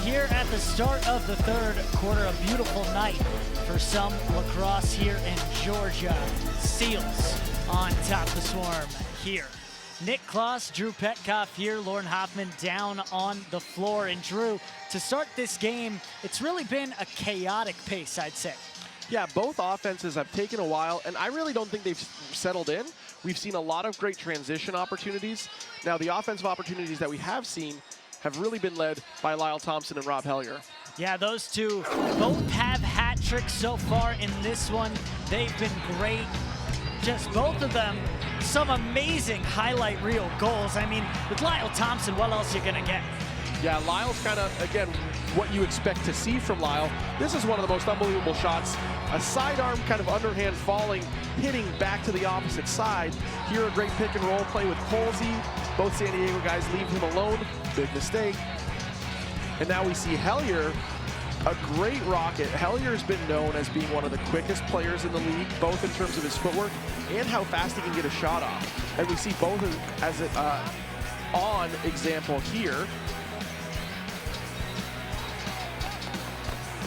Here at the start of the third quarter. A beautiful night for some lacrosse here in Georgia. Seals on top of the Swarm here. Nick Kloss, Drew Petkoff here, Lauren Hoffman down on the floor. And Drew, to start this game, it's really been a chaotic pace, I'd say. Yeah, both offenses have taken a while, and I really don't think they've settled in. We've seen a lot of great transition opportunities. Now, the offensive opportunities that we have seen have really been led by Lyle Thompson and Rob Hellier. Yeah, those two both have hat tricks so far in this one. They've been great. Just both of them, some amazing highlight reel goals. I mean, with Lyle Thompson, what else are you gonna get? Yeah, Lyle's kind of, again, what you expect to see from Lyle. This is one of the most unbelievable shots. A sidearm kind of underhand falling, hitting back to the opposite side. Here a great pick and roll play with Colsey. Both San Diego guys leave him alone. Big mistake. And now we see Hellier, a great rocket. Hellier's been known as being one of the quickest players in the league, both in terms of his footwork and how fast he can get a shot off. And we see both as an on example here.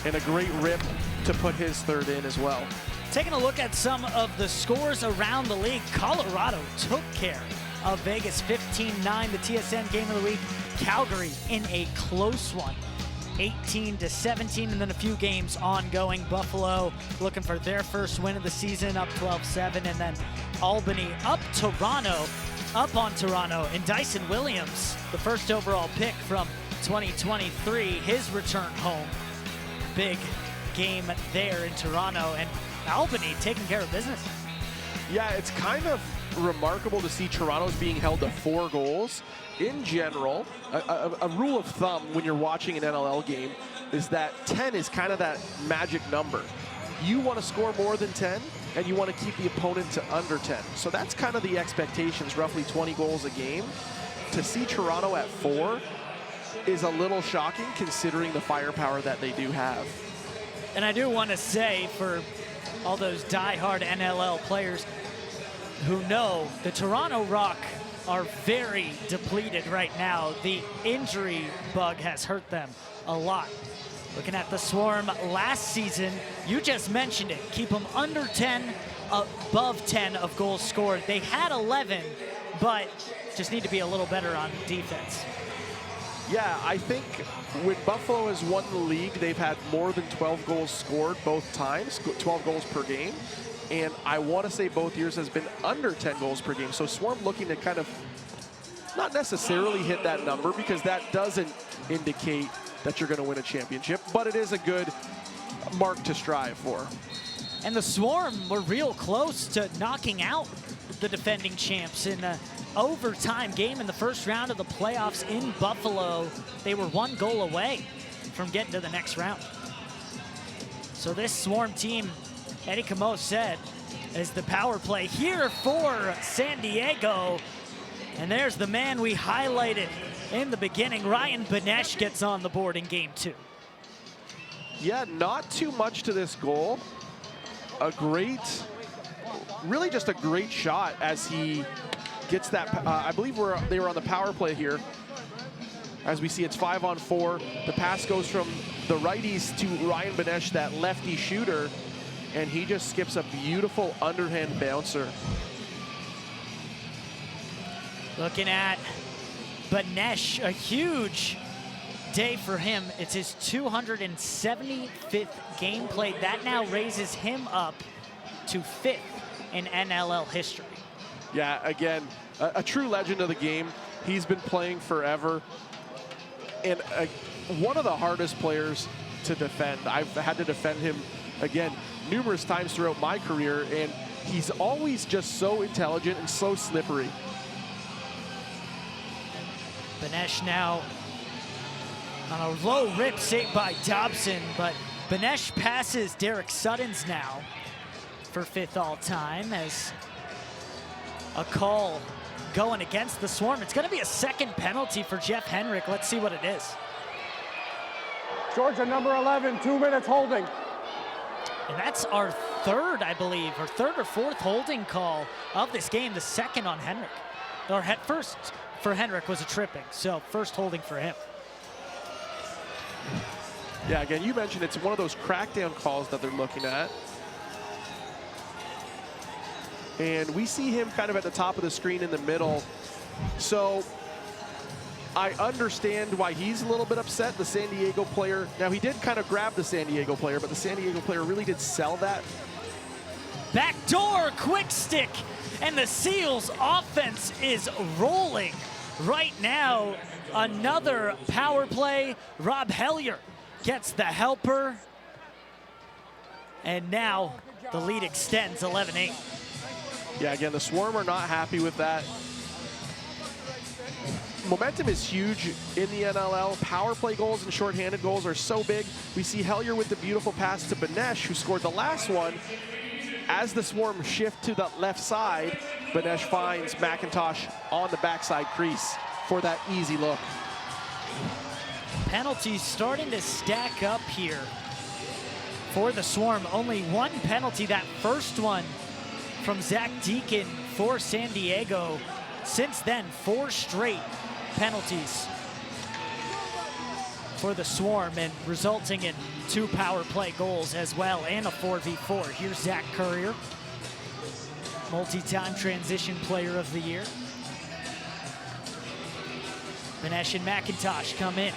And a great rip to put his third in as well. Taking a look at some of the scores around the league, Colorado took care of Vegas 15-9, the TSN game of the week. Calgary in a close one, 18-17, and then a few games ongoing. Buffalo looking for their first win of the season, up 12-7, and then Albany up on Toronto, and Dyson Williams, the first overall pick from 2023, his return home big game there in Toronto, and Albany taking care of business. Yeah, it's kind of remarkable to see Toronto's being held to 4 goals. In general, a rule of thumb when you're watching an NLL game is that 10 is kind of that magic number. You want to score more than 10, and you want to keep the opponent to under 10. So that's kind of the expectations, roughly 20 goals a game. To see Toronto at 4 is a little shocking considering the firepower that they do have. And I do want to say, for all those die-hard NLL players who know, the Toronto Rock are very depleted right now. The injury bug has hurt them a lot. Looking at the Swarm last season, you just mentioned it. Keep them under 10, above 10 of goals scored. They had 11, but just need to be a little better on defense. Yeah, I think when Buffalo has won the league, they've had more than 12 goals scored both times, 12 goals per game. And I want to say both years has been under 10 goals per game. So Swarm looking to kind of not necessarily hit that number, because that doesn't indicate that you're going to win a championship, but it is a good mark to strive for. And the Swarm were real close to knocking out the defending champs in an overtime game in the first round of the playoffs in Buffalo. They were 1 goal away from getting to the next round. So this Swarm team, Eddie Camo said, is the power play here for San Diego. And there's the man we highlighted in the beginning. Ryan Benesh gets on the board in game 2. Yeah, not too much to this goal. Really just a great shot as he gets that. I believe they were on the power play here. As we see, it's 5-on-4. The pass goes from the righties to Ryan Benesh, that lefty shooter, and he just skips a beautiful underhand bouncer. Looking at Benesh, a huge day for him. It's his 275th game played. That now raises him up to 5th in NLL history. Yeah, again, a true legend of the game. He's been playing forever. And one of the hardest players to defend. I've had to defend him, again, numerous times throughout my career, and he's always just so intelligent and so slippery. Benesh now on a low rip saved by Dobson, but Benesh passes Derek Sutton's now for 5th all-time as a call going against the Swarm. It's going to be a 2nd penalty for Jeff Henrik. Let's see what it is. Georgia, number 11, 2 minutes holding. And that's our 3rd, I believe, or 3rd or 4th holding call of this game, the 2nd on Henrik. Or first for Henrik was a tripping, so 1st holding for him. Yeah, again, you mentioned it's one of those crackdown calls that they're looking at. And we see him kind of at the top of the screen in the middle. So I understand why he's a little bit upset, the San Diego player. Now, he did kind of grab the San Diego player, but the San Diego player really did sell that. Backdoor quick stick, and the Seals offense is rolling right now. Another power play. Rob Hellier gets the helper. And now the lead extends 11-8. Yeah, again, the Swarm are not happy with that. Momentum is huge in the NLL. Power play goals and shorthanded goals are so big. We see Hellier with the beautiful pass to Benesh, who scored the last one. As the Swarm shift to the left side, Benesh finds McIntosh on the backside crease for that easy look. Penalties starting to stack up here for the Swarm. Only 1 penalty, that first one from Zach Deacon for San Diego. Since then, 4 straight penalties for the Swarm, and resulting in 2 power play goals as well, and a 4v4. Here's Zach Currier, multi-time transition player of the year. Benesh and McIntosh come in.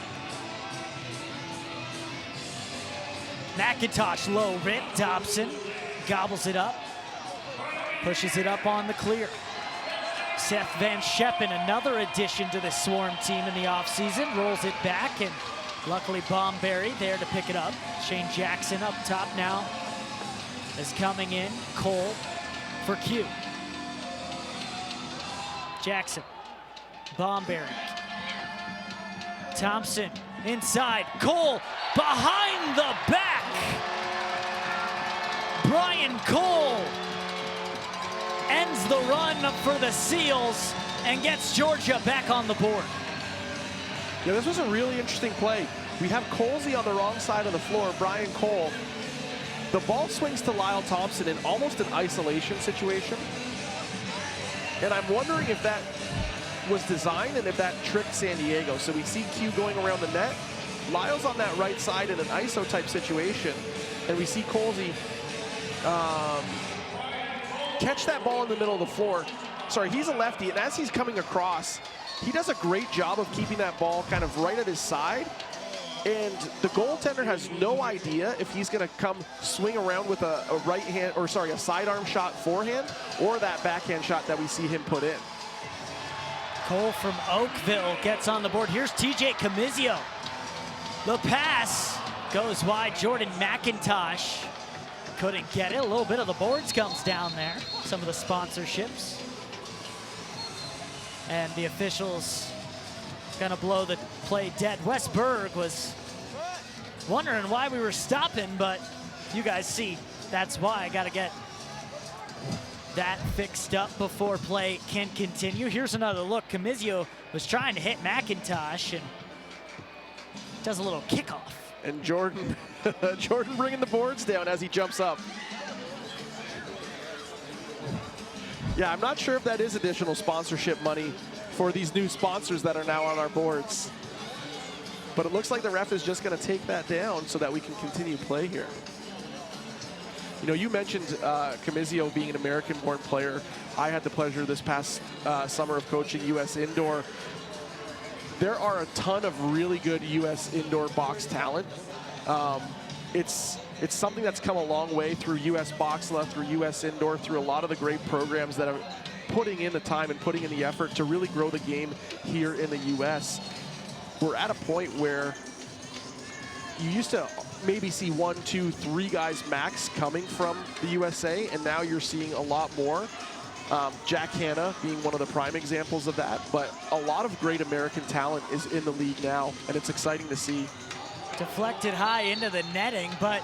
McIntosh low rip, Dobson gobbles it up, pushes it up on the clear. Seth Van Scheppen, another addition to the Swarm team in the offseason, rolls it back, and Luckily, Bomberry there to pick it up. Shane Jackson up top now is coming in. Cole for Q. Jackson, Bomberry. Thompson inside. Cole behind the back. Brian Cole ends the run for the Seals and gets Georgia back on the board. Yeah, this was a really interesting play. We have Colsey on the wrong side of the floor, Brian Cole. The ball swings to Lyle Thompson in almost an isolation situation. And I'm wondering if that was designed and if that tricked San Diego. So we see Q going around the net. Lyle's on that right side in an ISO type situation. And we see Colsey catch that ball in the middle of the floor. Sorry, he's a lefty, and as he's coming across, he does a great job of keeping that ball kind of right at his side. And the goaltender has no idea if he's going to come swing around with a right hand, or sorry, a sidearm shot forehand, or that backhand shot that we see him put in. Cole from Oakville gets on the board. Here's TJ Camizio. The pass goes wide. Jordan McIntosh couldn't get it. A little bit of the boards comes down there. Some of the sponsorships. And the officials gonna blow the play dead. Westberg was wondering why we were stopping, but you guys see that's why. I gotta get that fixed up before play can continue. Here's another look. Camizio was trying to hit McIntosh and does a little kickoff. And Jordan, Jordan bringing the boards down as he jumps up. Yeah, I'm not sure if that is additional sponsorship money for these new sponsors that are now on our boards. But it looks like the ref is just going to take that down so that we can continue play here. You know, you mentioned Camizio being an American-born player. I had the pleasure this past summer of coaching U.S. Indoor. There are a ton of really good U.S. Indoor box talent. It's something that's come a long way through U.S. Boxla, through U.S. Indoor, through a lot of the great programs that are putting in the time and putting in the effort to really grow the game here in the U.S. We're at a point where you used to maybe see 1, 2, 3 guys max coming from the USA, and now you're seeing a lot more. Jack Hanna being one of the prime examples of that, but a lot of great American talent is in the league now, and it's exciting to see. Deflected high into the netting, but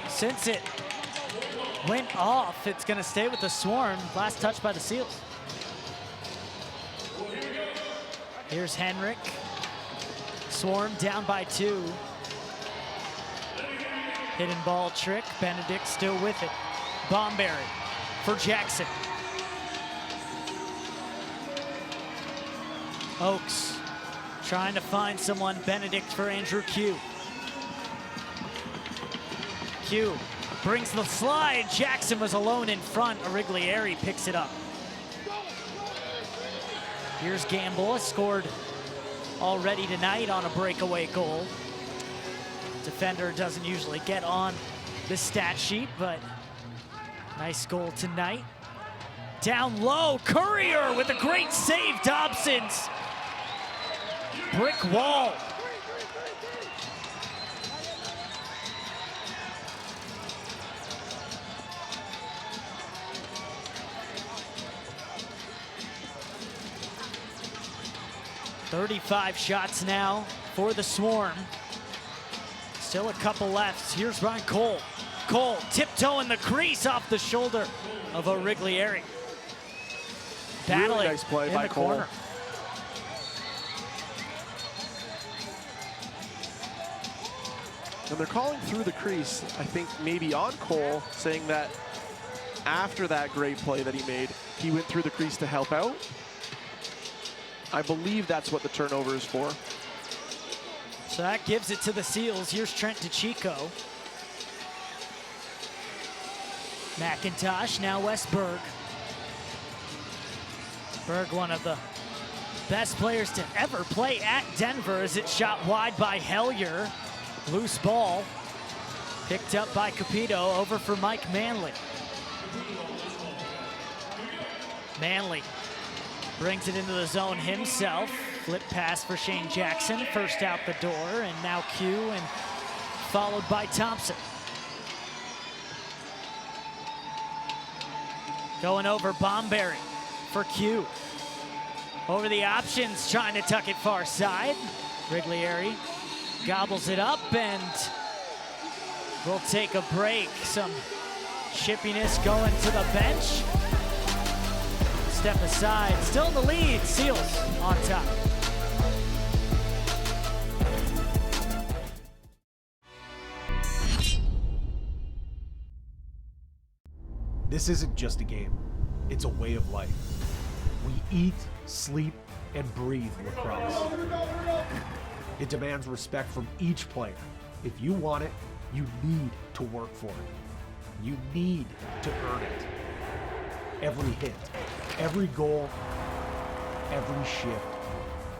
since it went off, it's going to stay with the Swarm. Last touch by the Seals. Here's Henrik. Swarm down by 2. Hidden ball trick. Benedict still with it. Bomberry for Jackson. Oakes trying to find someone. Benedict for Andrew Q. Q brings the slide. Jackson was alone in front. Origlieri picks it up. Here's Gamble, scored already tonight on a breakaway goal. Defender doesn't usually get on the stat sheet, but nice goal tonight. Down low, Courier with a great save. Dobson's brick wall. .35 shots now for the Swarm. Still a couple left. Here's Ryan Cole. Cole tiptoeing the crease off the shoulder of Origlieri. Battling really nice play in by the Cole. corner. And they're calling through the crease, I think maybe on Cole, saying that after that great play that he made, he went through the crease to help out. I believe that's what the turnover is for. So that gives it to the Seals. Here's Trent DeChico. McIntosh, now Westberg. Berg, one of the best players to ever play at Denver, as it's shot wide by Hellier. Loose ball, picked up by Capito, over for Mike Manley. Manley brings it into the zone himself, Flip pass for Shane Jackson, first out the door, and now Q, and followed by Thompson. Going over Bomberry for Q. Over the options, trying to tuck it far side. Riglieri gobbles it up, and we'll take a break. Some chippiness going to the bench. Step aside, still in the lead, Seals on top. This isn't just a game, it's a way of life. We eat, sleep, and breathe lacrosse. It demands respect from each player. If you want it, you need to work for it. You need to earn it. Every hit, every goal, every shift,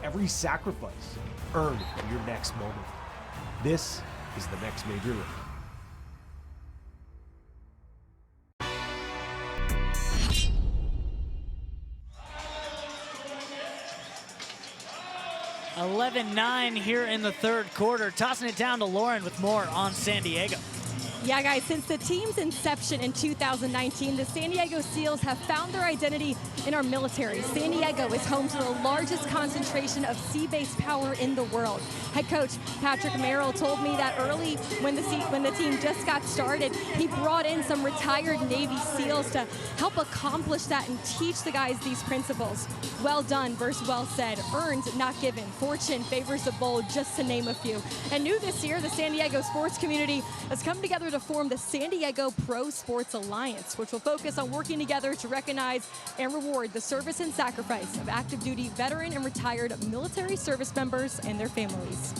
every sacrifice, earn your next moment. This is the next major league. (11-9) here in the third quarter. Tossing it down to Lauren with more on San Diego. Yeah, guys, since the team's inception in 2019, the San Diego Seals have found their identity in our military. San Diego is home to the largest concentration of sea-based power in the world. Head coach Patrick Merrill told me that early when the team just got started, he brought in some retired Navy SEALs to help accomplish that and teach the guys these principles. Well done versus well said. Earned, not given. Fortune favors the bold, just to name a few. And new this year, the San Diego sports community has come together to form the San Diego Pro Sports Alliance, which will focus on working together to recognize and reward the service and sacrifice of active duty veteran and retired military service members and their families.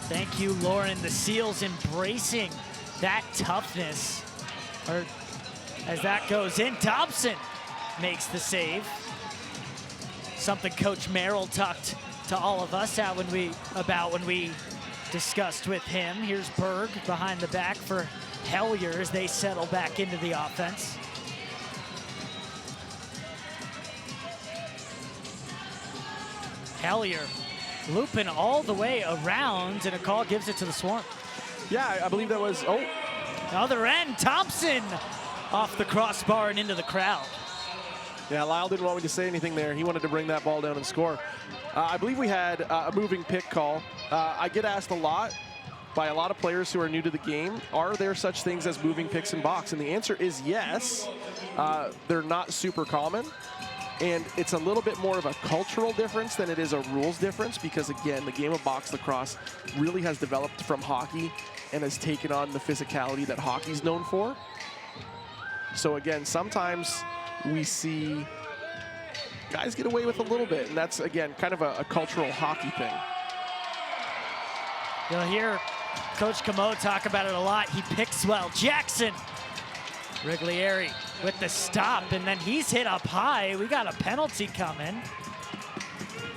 Thank you, Lauren. The Seals embracing that toughness. As that goes in, Thompson makes the save. Something Coach Merrill talked to all of us out when we discussed with him. Here's Berg behind the back for Hellier as they settle back into the offense. Hellier looping all the way around, and a call gives it to the Swarm. Yeah, I believe that was, Other end, Thompson off the crossbar and into the crowd. Yeah, Lyle didn't want me to say anything there. He wanted to bring that ball down and score. I believe we had a moving pick call. I get asked a lot by a lot of players who are new to the game, are there such things as moving picks in box? And the answer is yes. They're not super common. And it's a little bit more of a cultural difference than it is a rules difference, because again, the game of box lacrosse really has developed from hockey and has taken on the physicality that hockey's known for. So again, sometimes we see guys get away with a little bit, and that's, again, kind of a cultural hockey thing. You'll hear Coach Camo talk about it a lot. He picks well. Jackson, Riglieri with the stop, and then he's hit up high. We got a penalty coming,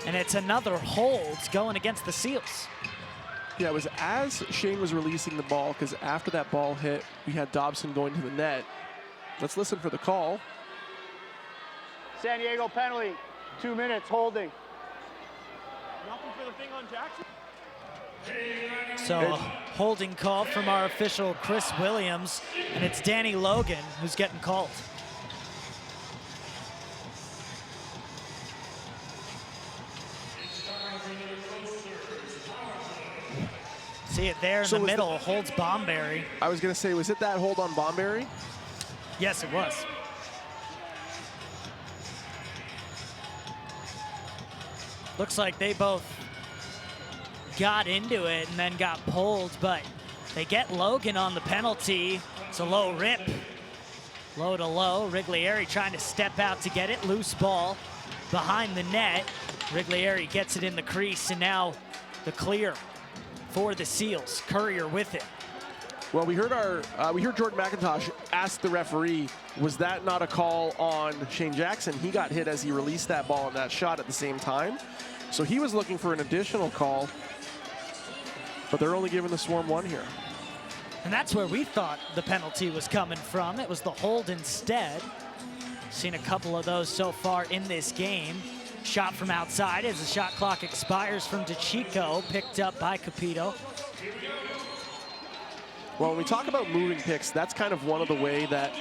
and it's another hold going against the Seals. Yeah, it was as Shane was releasing the ball, because after that ball hit, we had Dobson going to the net. Let's listen for the call. San Diego penalty, 2 minutes, holding. Nothing for the thing on Jackson. So a holding call from our official Chris Williams, and it's Danny Logan who's getting called. See it there in the middle, holds Bomberry. I was going to say, was it that hold on Bomberry? Yes, it was. Looks like they both got into it and then got pulled, but they get Logan on the penalty. It's a low rip. Low to low. Riglieri trying to step out to get it. Loose ball behind the net. Riglieri gets it in the crease, and now the clear for the Seals. Courier with it. Well, we heard Jordan McIntosh ask the referee, was that not a call on Shane Jackson? He got hit as he released that ball and that shot at the same time. So he was looking for an additional call, but they're only giving the Swarm one here. And that's where we thought the penalty was coming from. It was the hold instead. Seen a couple of those so far in this game. shot from outside as the shot clock expires from DeChico, picked up by Capito. Well, when we talk about moving picks, that's kind of one of the way that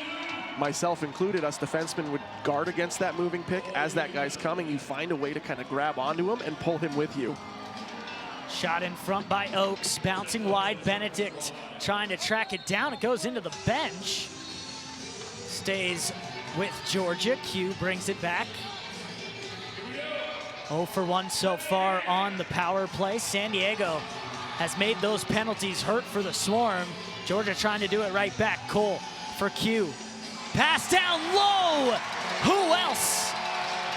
myself included, us defensemen would guard against that moving pick. As that guy's coming, you find a way to kind of grab onto him and pull him with you. Shot in front by Oaks, bouncing wide. Benedict trying to track it down. It goes into the bench. Stays with Georgia. Q brings it back. 0 for 1 so far on the power play. San Diego has made those penalties hurt for the Swarm. Georgia trying to do it right back. Cole for Q. Pass down low. Who else?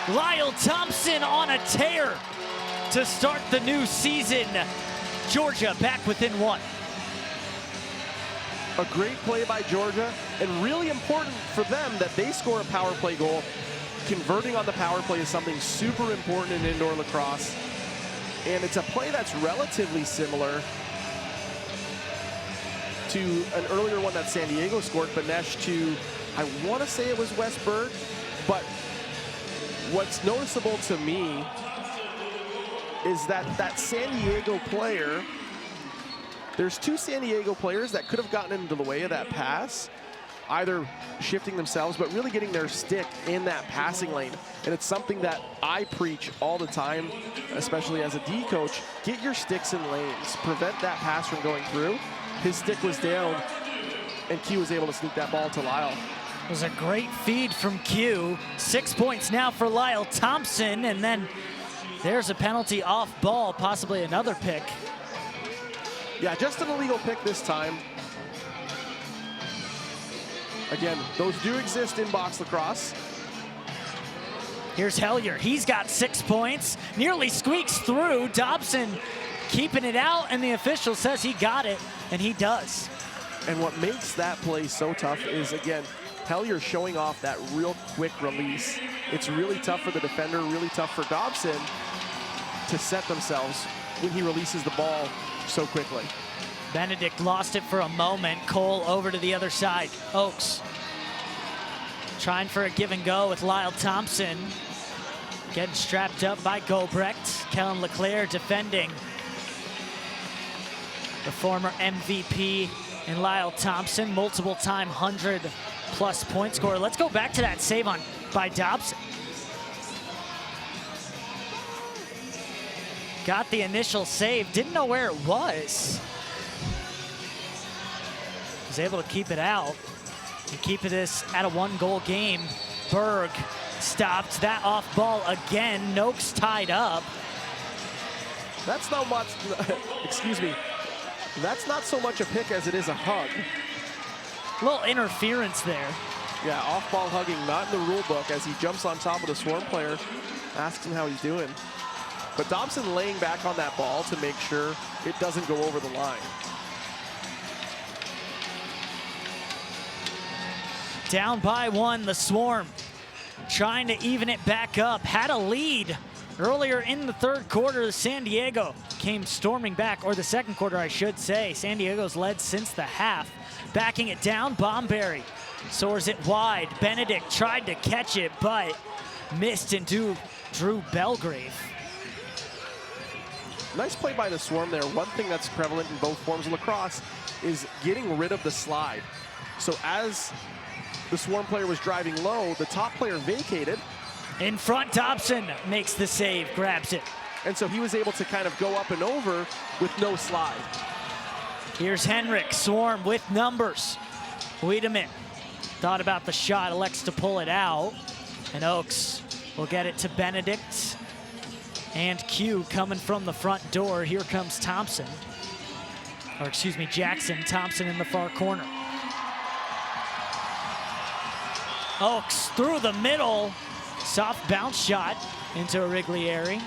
Lyle Thompson on a tear to start the new season. Georgia back within 1. A great play by Georgia, and really important for them that they score a power play goal. Converting on the power play is something super important in indoor lacrosse. And it's a play that's relatively similar to an earlier one that San Diego scored, Banesh, to, I want to say it was Westberg, but what's noticeable to me is that that San Diego player, there's 2 San Diego players that could have gotten into the way of that pass, either shifting themselves, but really getting their stick in that passing lane. And it's something that I preach all the time, especially as a D coach. Get your sticks in lanes. Prevent that pass from going through. His stick was down, and Q was able to sneak that ball to Lyle. It was a great feed from Q. 6 points now for Lyle Thompson, and then there's a penalty off ball, possibly another pick. Yeah, just an illegal pick this time. Again, those do exist in box lacrosse. Here's Hellier. He's got 6 points. Nearly squeaks through. Dobson keeping it out, and the official says he got it, and he does. And what makes that play so tough is, again, Hellier showing off that real quick release. It's really tough for the defender, really tough for Dobson to set themselves when he releases the ball so quickly. Benedict lost it for a moment. Cole over to the other side. Oaks trying for a give and go with Lyle Thompson. Getting strapped up by Gobrecht. Kellen Leclerc defending. The former MVP and Lyle Thompson, multiple time 100+ point scorer. Let's go back to that save by Dobson. Got the initial save, didn't know where it was. Was able to keep it out and keep this at a 1-goal game. Berg stopped that off ball again. Noakes tied up. That's not much, excuse me. That's not so much a pick as it is a hug. A little interference there. Yeah, off-ball hugging, not in the rule book, as he jumps on top of the Swarm player, asks him how he's doing. But Dobson laying back on that ball to make sure it doesn't go over the line. Down by 1, the Swarm trying to even it back up. Had a lead earlier in the 3rd quarter. The San Diego came storming back, or the 2nd quarter, I should say. San Diego's led since the half. Backing it down, Bomberry soars it wide. Benedict tried to catch it, but missed into Drew Belgrave. Nice play by the Swarm there. One thing that's prevalent in both forms of lacrosse is getting rid of the slide. So as the Swarm player was driving low, the top player vacated. In front, Dobson makes the save, grabs it. And so he was able to kind of go up and over with no slide. Here's Henrik, Swarm with numbers. Wiedemann thought about the shot, elects to pull it out. And Oaks will get it to Benedict. And Q coming from the front door. Here comes Thompson. Or excuse me, Jackson. Thompson in the far corner. Oaks through the middle. Soft bounce shot into Origlieri.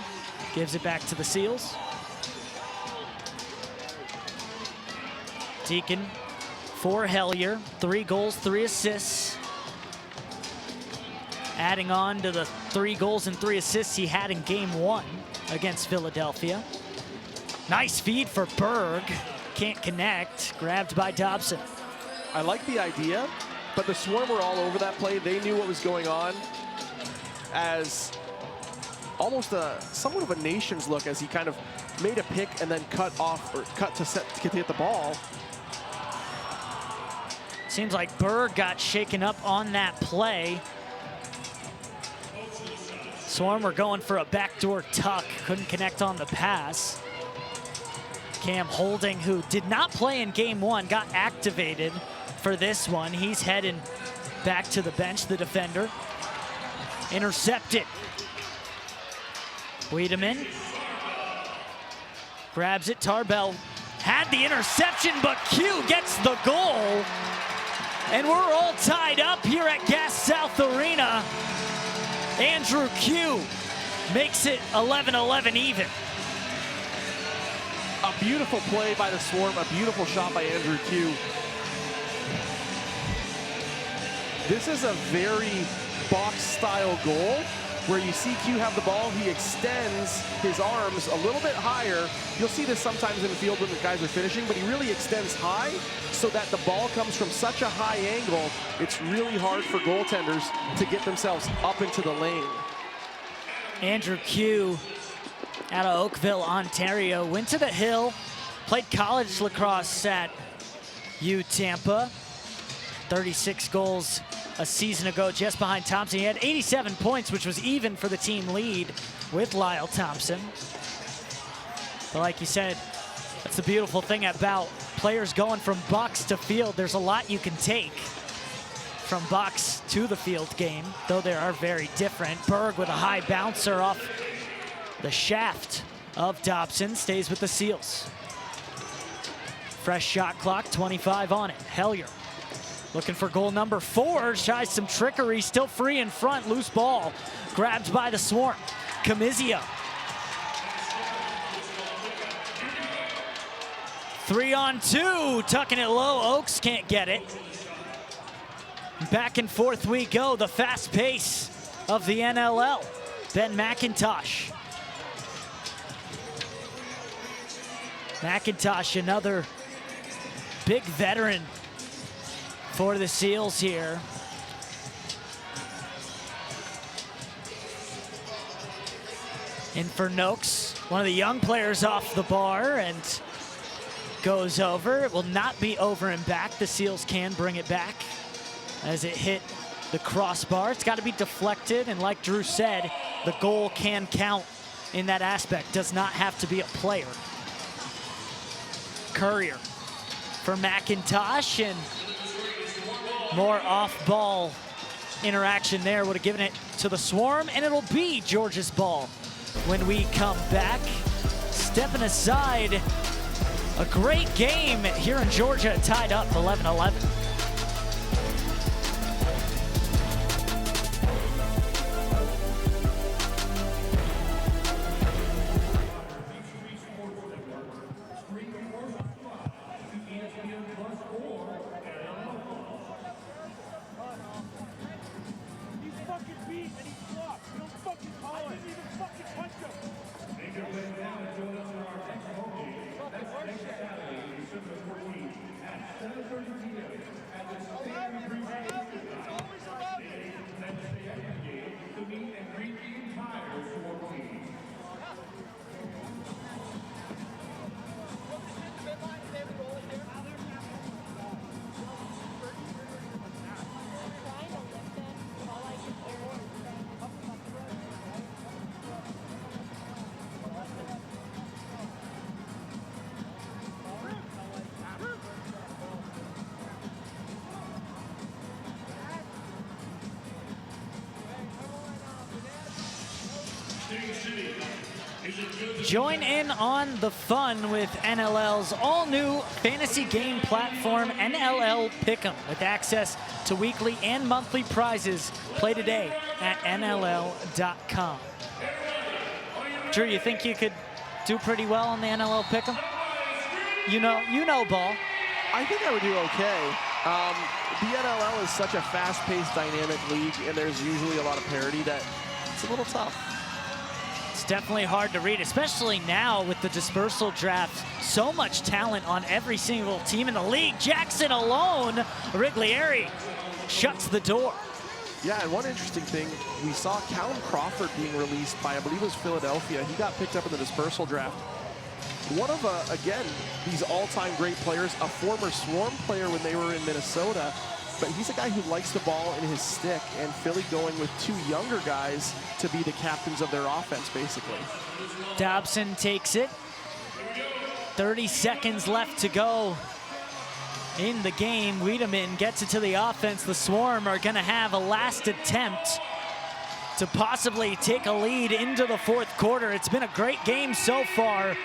Gives it back to the Seals. Deacon for Hellier. 3 goals, 3 assists. Adding on to the 3 goals and 3 assists he had in game 1 against Philadelphia. Nice feed for Berg. Can't connect. Grabbed by Dobson. I like the idea, but the Swarm were all over that play. They knew what was going on as almost somewhat of a nation's look as he kind of made a pick and then cut off or cut to get the ball. Seems like Berg got shaken up on that play. Swarm were going for a backdoor tuck, couldn't connect on the pass. Cam Holding, who did not play in game one, got activated for this one. He's heading back to the bench, the defender. Intercepted. Wiedemann grabs it. Tarbell had the interception, but Q gets the goal. And we're all tied up here at Gas South Arena. Andrew Q makes it 11-11 even. A beautiful play by the Swarm, a beautiful shot by Andrew Q. This is a very box-style goal where you see Q have the ball, he extends his arms a little bit higher. You'll see this sometimes in the field when the guys are finishing, but he really extends high so that the ball comes from such a high angle, it's really hard for goaltenders to get themselves up into the lane. Andrew Q out of Oakville, Ontario, went to the Hill, played college lacrosse at U Tampa. 36 goals a season ago, just behind Thompson. He had 87 points, which was even for the team lead with Lyle Thompson. But like you said, that's the beautiful thing about players going from box to field. There's a lot you can take from box to the field game, though they are very different. Berg with a high bouncer off the shaft of Dobson, stays with the Seals. Fresh shot clock, 25 on it. Hellier looking for goal number 4, tries some trickery, still free in front, loose ball, grabbed by the Swarm. Camizio. 3-on-2, tucking it low, Oaks can't get it. Back and forth we go, the fast pace of the NLL. Ben McIntosh. McIntosh, another big veteran for the Seals here. In for Noakes, one of the young players off the bar and goes over. It will not be over and back. The Seals can bring it back as it hit the crossbar. It's got to be deflected, and like Drew said, the goal can count in that aspect. Does not have to be a player. Courier for McIntosh, and more off-ball interaction there. Would have given it to the Swarm, and it'll be Georgia's ball when we come back. Stepping aside, a great game here in Georgia, tied up 11-11. Join in on the fun with NLL's all-new fantasy game platform, NLL Pick'em, with access to weekly and monthly prizes. Play today at NLL.com. Drew, you think you could do pretty well on the NLL Pick'em? You know ball. I think I would do okay. The NLL is such a fast-paced, dynamic league, and there's usually a lot of parity that it's a little tough. It's definitely hard to read, especially now with the dispersal draft. So much talent on every single team in the league. Jackson alone, Riglieri shuts the door. Yeah, and one interesting thing, we saw Callum Crawford being released by, I believe it was Philadelphia. He got picked up in the dispersal draft. One of, again, these all-time great players, a former Swarm player when they were in Minnesota, but he's a guy who likes the ball in his stick, and Philly going with 2 younger guys to be the captains of their offense, basically. Dobson takes it. 30 seconds left to go in the game. Wiedemann gets it to the offense. The Swarm are going to have a last attempt to possibly take a lead into the 4th quarter. It's been a great game so far.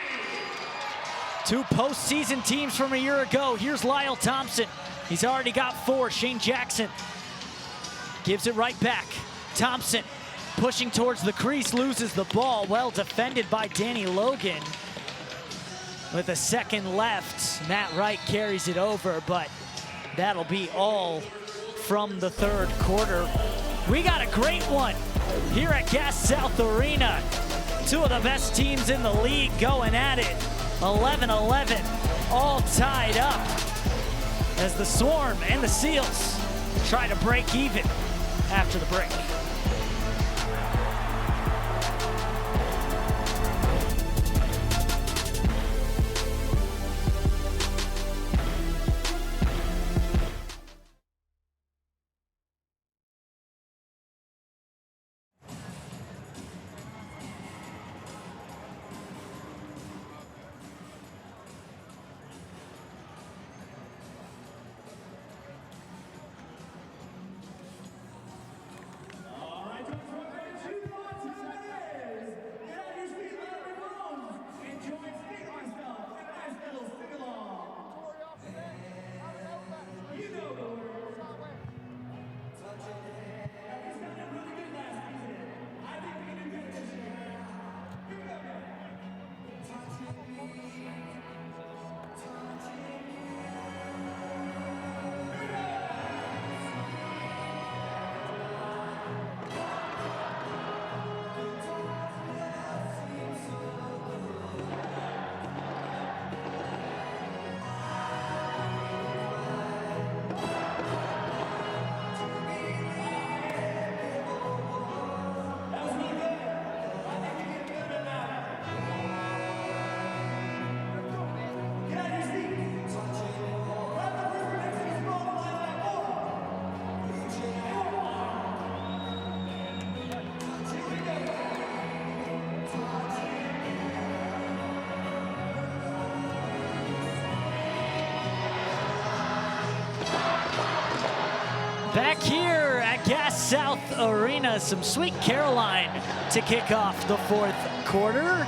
2 postseason teams from a year ago. Here's Lyle Thompson. He's already got 4. Shane Jackson gives it right back. Thompson pushing towards the crease, loses the ball. Well defended by Danny Logan. With a second left, Matt Wright carries it over, but that'll be all from the 3rd quarter. We got a great one here at Gas South Arena. 2 of the best teams in the league going at it. 11-11, all tied up as the Swarm and the Seals try to break even after the break. Back here at Gas South Arena, some Sweet Caroline to kick off the 4th quarter.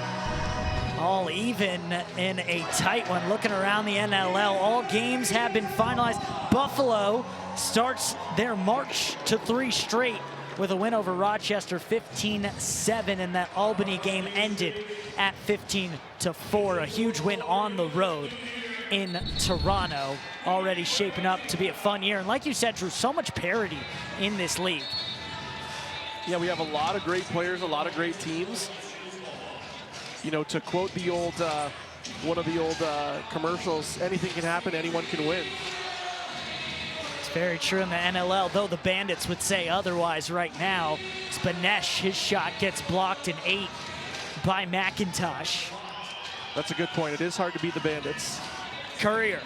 All even in a tight one. Looking around the NLL, all games have been finalized. Buffalo starts their march to 3 straight with a win over Rochester 15-7, and that Albany game ended at 15-4. A huge win on the road in Toronto. Already shaping up to be a fun year. And like you said, Drew, so much parity in this league. Yeah, we have a lot of great players, a lot of great teams. You know, to quote the old, one of the old commercials, anything can happen, anyone can win. It's very true in the NLL, though the Bandits would say otherwise right now. It's Banesh, his shot gets blocked in 8 by McIntosh. That's a good point. It is hard to beat the Bandits. Courier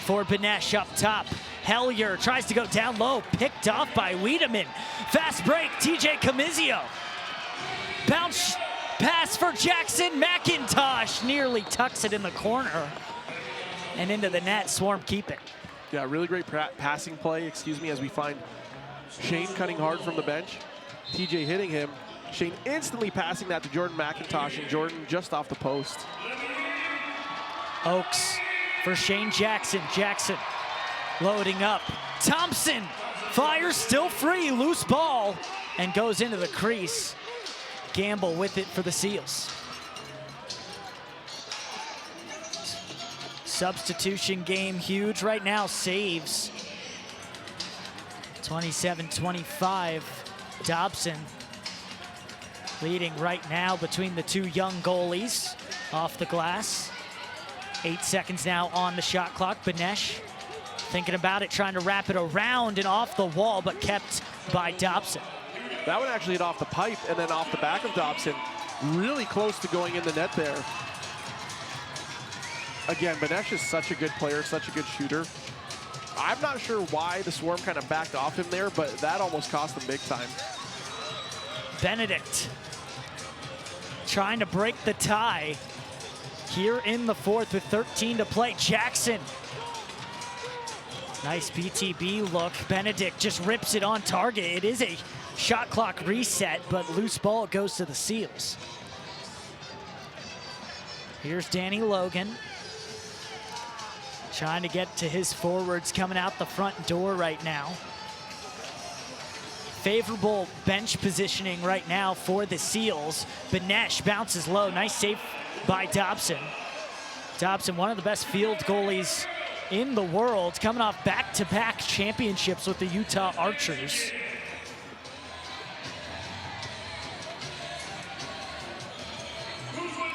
for Banesh up top. Hellier tries to go down low, picked off by Wiedemann. Fast break, TJ Comizio. Bounce pass for Jackson. McIntosh nearly tucks it in the corner and into the net. Swarm keep it. Yeah, really great passing play, as we find Shane cutting hard from the bench. TJ hitting him. Shane instantly passing that to Jordan McIntosh, and Jordan just off the post. Oakes for Shane Jackson. Jackson loading up. Thompson fires, still free, loose ball, and goes into the crease. Gamble with it for the Seals. Substitution game huge right now. Saves 27-25. Dobson leading right now between the 2 young goalies off the glass. 8 seconds now on the shot clock. Banesh thinking about it, trying to wrap it around and off the wall, but kept by Dobson. That one actually hit off the pipe and then off the back of Dobson. Really close to going in the net there. Again, Benesh is such a good player, such a good shooter. I'm not sure why the Swarm kind of backed off him there, but that almost cost them big time. Benedict trying to break the tie here in the fourth with 13 to play. Jackson. Nice BTB look. Benedict just rips it on target. It is a shot clock reset, but loose ball goes to the Seals. Here's Danny Logan. Trying to get to his forwards coming out the front door right now. Favorable bench positioning right now for the Seals. Benesh bounces low. Nice save by Dobson. Dobson, one of the best field goalies in the world, coming off back-to-back championships with the Utah Archers.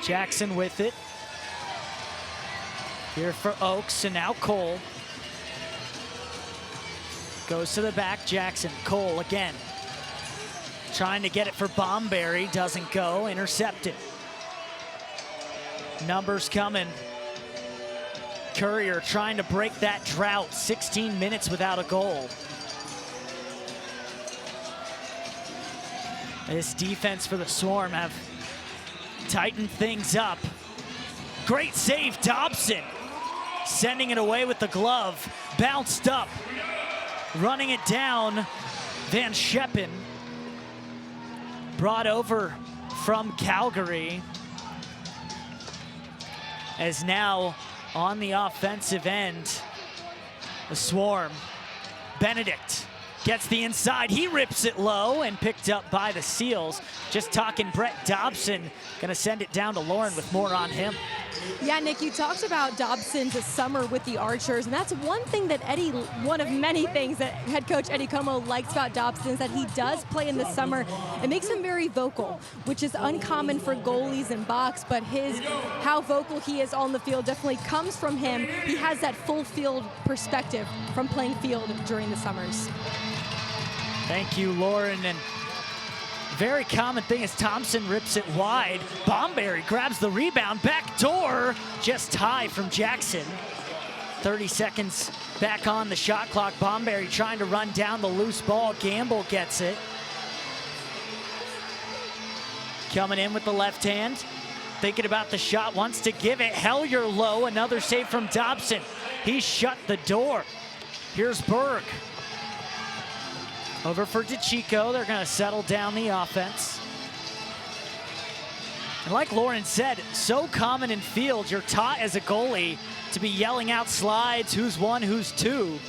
Jackson with it. Here for Oaks, and now Cole. Goes to the back, Jackson. Cole again. Trying to get it for Bomberry, doesn't go, intercepted. Numbers coming. Courier trying to break that drought, 16 minutes without a goal. This defense for the Swarm have tightened things up. Great save, Dobson. Sending it away with the glove. Bounced up. Running it down, Van Scheppen. Brought over from Calgary. As now on the offensive end, the Swarm. Benedict gets the inside. He rips it low and picked up by the Seals. Just talking Brett Dobson. Gonna send it down to Lauren with more on him. Yeah, Nick, you talked about Dobson's summer with the Archers, and that's one thing that one of many things that head coach Eddie Como likes about Dobson is that he does play in the summer. It makes him very vocal, which is uncommon for goalies in box, but how vocal he is on the field definitely comes from him. He has that full field perspective from playing field during the summers. Thank you, Lauren. And very common thing is Thompson rips it wide. Bomberry grabs the rebound. Back door, just high from Jackson. 30 seconds back on the shot clock. Bomberry trying to run down the loose ball. Gamble gets it. Coming in with the left hand. Thinking about the shot, wants to give it. Hellier low, another save from Dobson. He shut the door. Here's Berg. Over for DeChico, they're gonna settle down the offense. And like Lauren said, so common in field, you're taught as a goalie to be yelling out slides, who's one, who's two.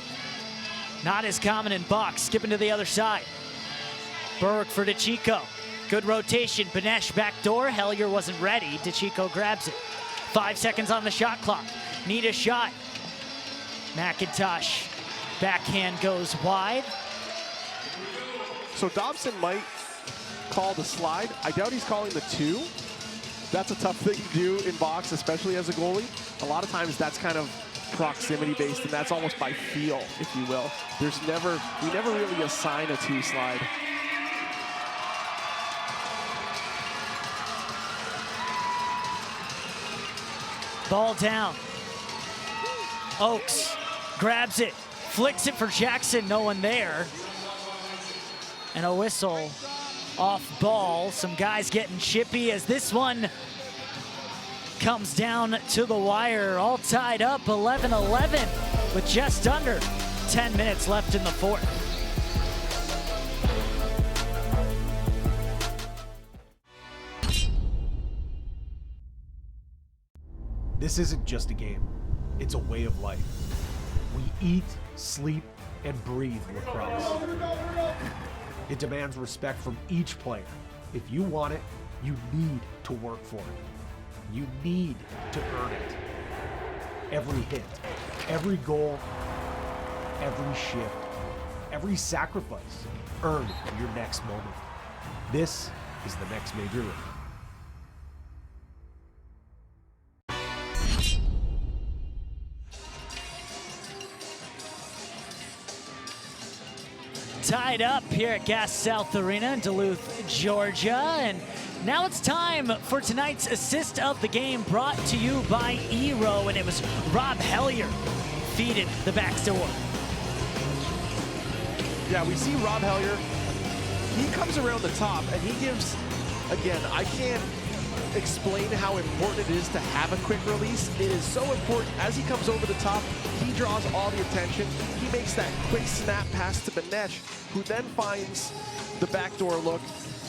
Not as common in box, skipping to the other side. Berg for DeChico. Good rotation, Benesh back door, Hellier wasn't ready, DeChico grabs it. 5 seconds on the shot clock, need a shot. McIntosh, backhand goes wide. So Dobson might call the slide. I doubt he's calling the two. That's a tough thing to do in box, especially as a goalie. A lot of times that's kind of proximity based, and that's almost by feel, if you will. We never really assign a two slide. Ball down. Oaks grabs it, flicks it for Jackson, no one there. And a whistle off ball. Some guys getting chippy as this one comes down to the wire. All tied up 11-11 with just under 10 minutes left in the fourth. This isn't just a game. It's a way of life. We eat, sleep, and breathe lacrosse. It demands respect from each player. If you want it, you need to work for it. You need to earn it. Every hit, every goal, every shift, every sacrifice, earn your next moment. This is the next major league. tied up here at Gas South Arena in Duluth, Georgia. And now it's time for tonight's assist of the game, brought to you by Eero, and it was Rob Hellier feeded the back door. Yeah, we see Rob Hellier. He comes around the top and he gives, again, I can't explain how important it is to have a quick release. It is so important. As he comes over the top, he draws all the attention. He makes that quick snap pass to Benesh, who then finds the backdoor look.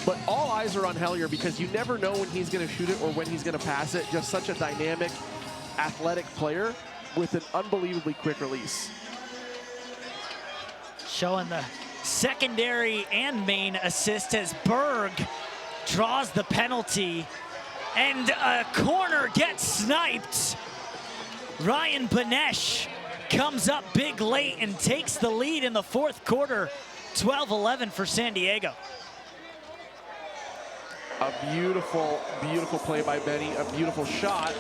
But all eyes are on Hellier because you never know when he's going to shoot it or when he's going to pass it. Just such a dynamic, athletic player with an unbelievably quick release. Showing the secondary and main assist as Berg draws the penalty. And a corner gets sniped. Ryan Benesh comes up big late and takes the lead in the fourth quarter, 12-11 for San Diego. A beautiful, beautiful play by Benny. A beautiful shot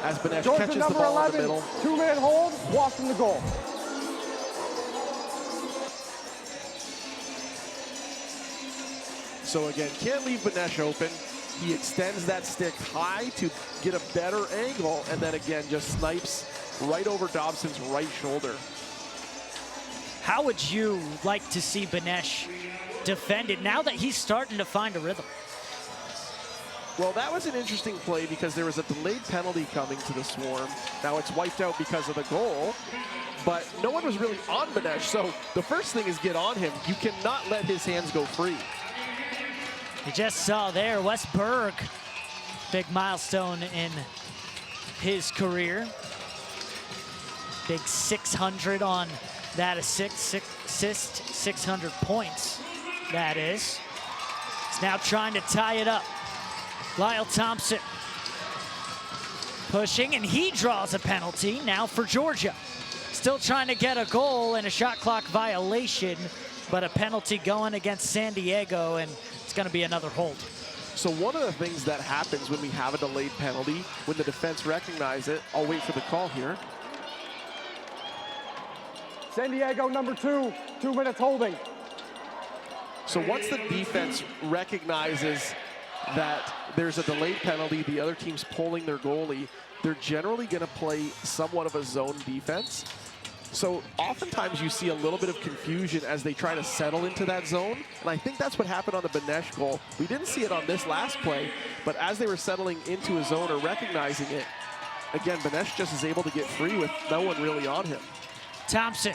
as Benesh Georgia catches the ball 11, in the middle. 2-minute hold, walk from the goal. So again, can't leave Benesh open. He extends that stick high to get a better angle, and then again just snipes right over Dobson's right shoulder. How would you like to see Benesh defended now that he's starting to find a rhythm? Well, that was an interesting play because there was a delayed penalty coming to the Swarm. Now it's wiped out because of the goal, but no one was really on Benesh, so the first thing is get on him. You cannot let his hands go free. You just saw there, Wes Berg, big milestone in his career. Big 600 on that assist, 600 points, that is. He's now trying to tie it up. Lyle Thompson pushing, and he draws a penalty now for Georgia. Still trying to get a goal and a shot clock violation, but a penalty going against San Diego, and it's going to be another hold. So one of the things that happens when we have a delayed penalty, when the defense recognize it, I'll wait for the call here. San Diego number 2, 2 minutes holding. So once the defense recognizes that there's a delayed penalty, the other team's pulling their goalie, they're generally going to play somewhat of a zone defense. So oftentimes you see a little bit of confusion as they try to settle into that zone. And I think that's what happened on the Benesh goal. We didn't see it on this last play, but as they were settling into a zone or recognizing it, again, Benesh just is able to get free with no one really on him. Thompson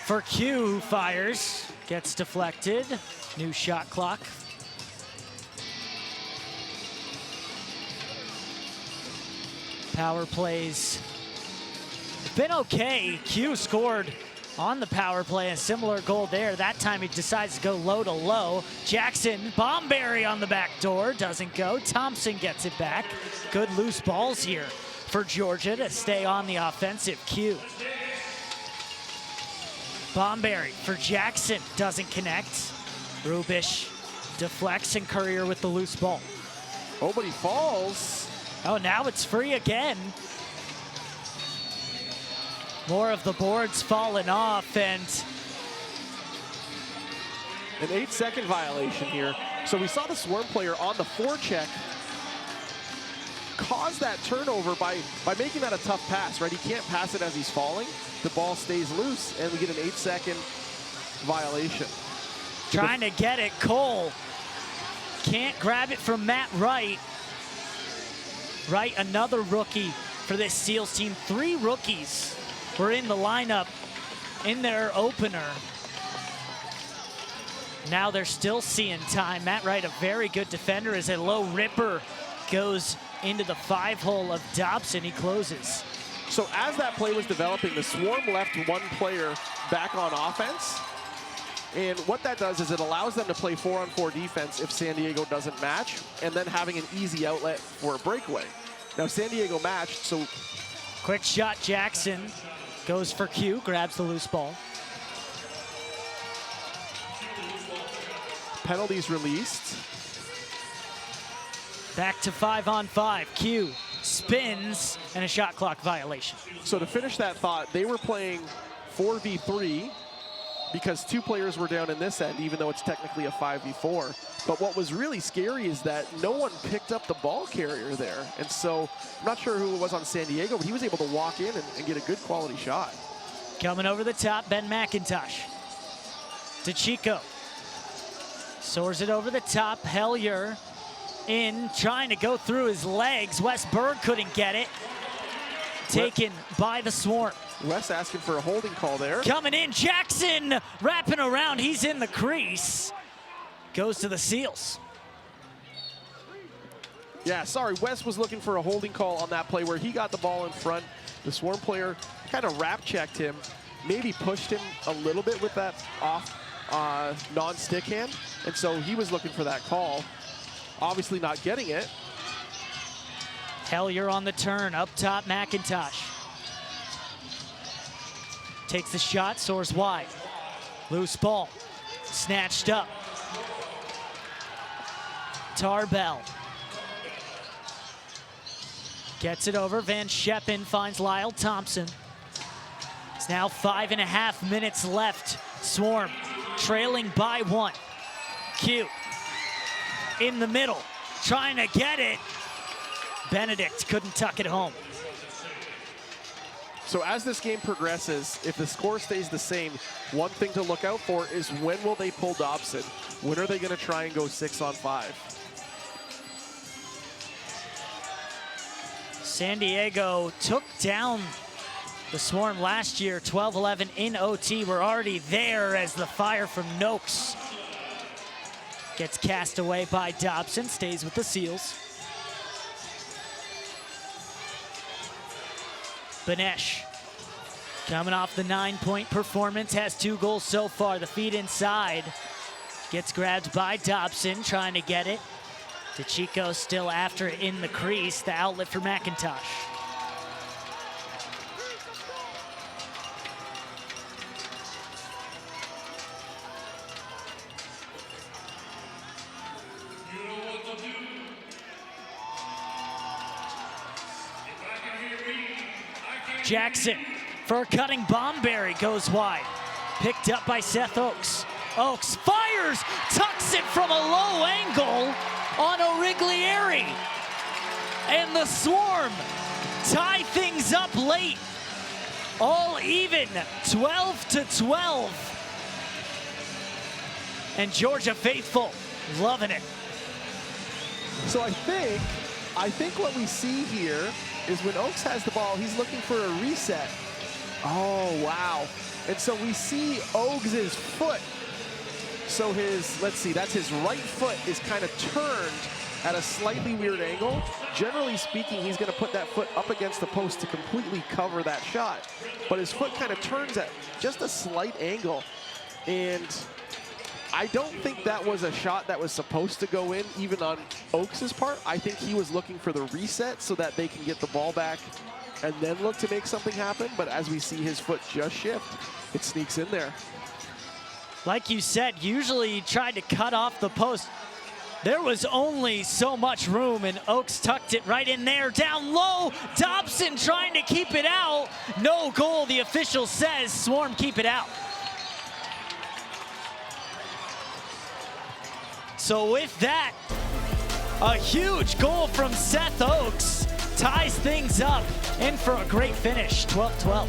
for Q, who fires, gets deflected. New shot clock. Power plays been okay. Q scored on the power play, a similar goal there. That time he decides to go low to low. Jackson, Bomberry on the back door, doesn't go. Thompson gets it back. Good loose balls here for Georgia to stay on the offensive Q. Bomberry for Jackson, doesn't connect. Rubish deflects, and Courier with the loose ball. Oh, but he falls. Oh, now it's free again. More of the boards falling off, and an 8-second violation here. So we saw the Swarm player on the forecheck cause that turnover by making that a tough pass, right? He can't pass it as he's falling. The ball stays loose, and we get an 8-second violation. Trying to get it, Cole. Can't grab it from Matt Wright. Wright, another rookie for this Seals team. 3 rookies were in the lineup in their opener. Now they're still seeing time. Matt Wright, a very good defender, as a low ripper goes into the 5-hole of Dobson. He closes. So as that play was developing, the Swarm left one player back on offense. And what that does is it allows them to play 4-on-4 defense if San Diego doesn't match, and then having an easy outlet for a breakaway. Now San Diego matched, so quick shot, Jackson goes for Q, grabs the loose ball. Penalties released. Back to 5-on-5. Q spins, and a shot clock violation. So to finish that thought, they were playing 4v3, because 2 players were down in this end, even though it's technically a 5v4. But what was really scary is that no one picked up the ball carrier there. And so I'm not sure who it was on San Diego, but he was able to walk in and get a good quality shot. Coming over the top, Ben McIntosh. To Chico. Soars it over the top. Hellier in, trying to go through his legs. Wes Berg couldn't get it. Taken by the Swarm. Wes asking for a holding call there. Coming in, Jackson wrapping around. He's in the crease. Goes to the Seals. Yeah, sorry, Wes was looking for a holding call on that play where he got the ball in front. The Swarm player kind of wrap checked him, maybe pushed him a little bit with that off non-stick hand. And so he was looking for that call. Obviously not getting it. Hellier on the turn, up top, McIntosh. Takes the shot, soars wide. Loose ball, snatched up. Tarbell. Gets it over, Van Scheppen finds Lyle Thompson. It's now 5.5 minutes left. Swarm trailing by 1. Q in the middle, trying to get it. Benedict couldn't tuck it home. So as this game progresses, if the score stays the same, one thing to look out for is when will they pull Dobson? When are they going to try and go 6-on-5? San Diego took down the Swarm last year, 12-11 in OT. We're already there as the fire from Noakes gets cast away by Dobson, stays with the Seals. Benesh, coming off the 9-point performance, has 2 goals so far. The feed inside, gets grabbed by Dobson, trying to get it. DeChico still after it in the crease, the outlet for McIntosh. Jackson for a cutting Bomberry goes wide. Picked up by Seth Oakes. Oakes fires, tucks it from a low angle on Origlieri. And the Swarm tie things up late. All even, 12-12. And Georgia faithful loving it. So I think what we see here is when Oakes has the ball, he's looking for a reset. Oh, wow. And so we see Oakes' foot. So let's see, that's his right foot is kind of turned at a slightly weird angle. Generally speaking, he's gonna put that foot up against the post to completely cover that shot. But his foot kind of turns at just a slight angle. And I don't think that was a shot that was supposed to go in, even on Oakes' part. I think he was looking for the reset so that they can get the ball back and then look to make something happen. But as we see his foot just shift, it sneaks in there. Like you said, usually he tried to cut off the post. There was only so much room, and Oakes tucked it right in there. Down low, Dobson trying to keep it out. No goal, the official says. Swarm keep it out. So with that, a huge goal from Seth Oakes ties things up, in for a great finish, 12-12.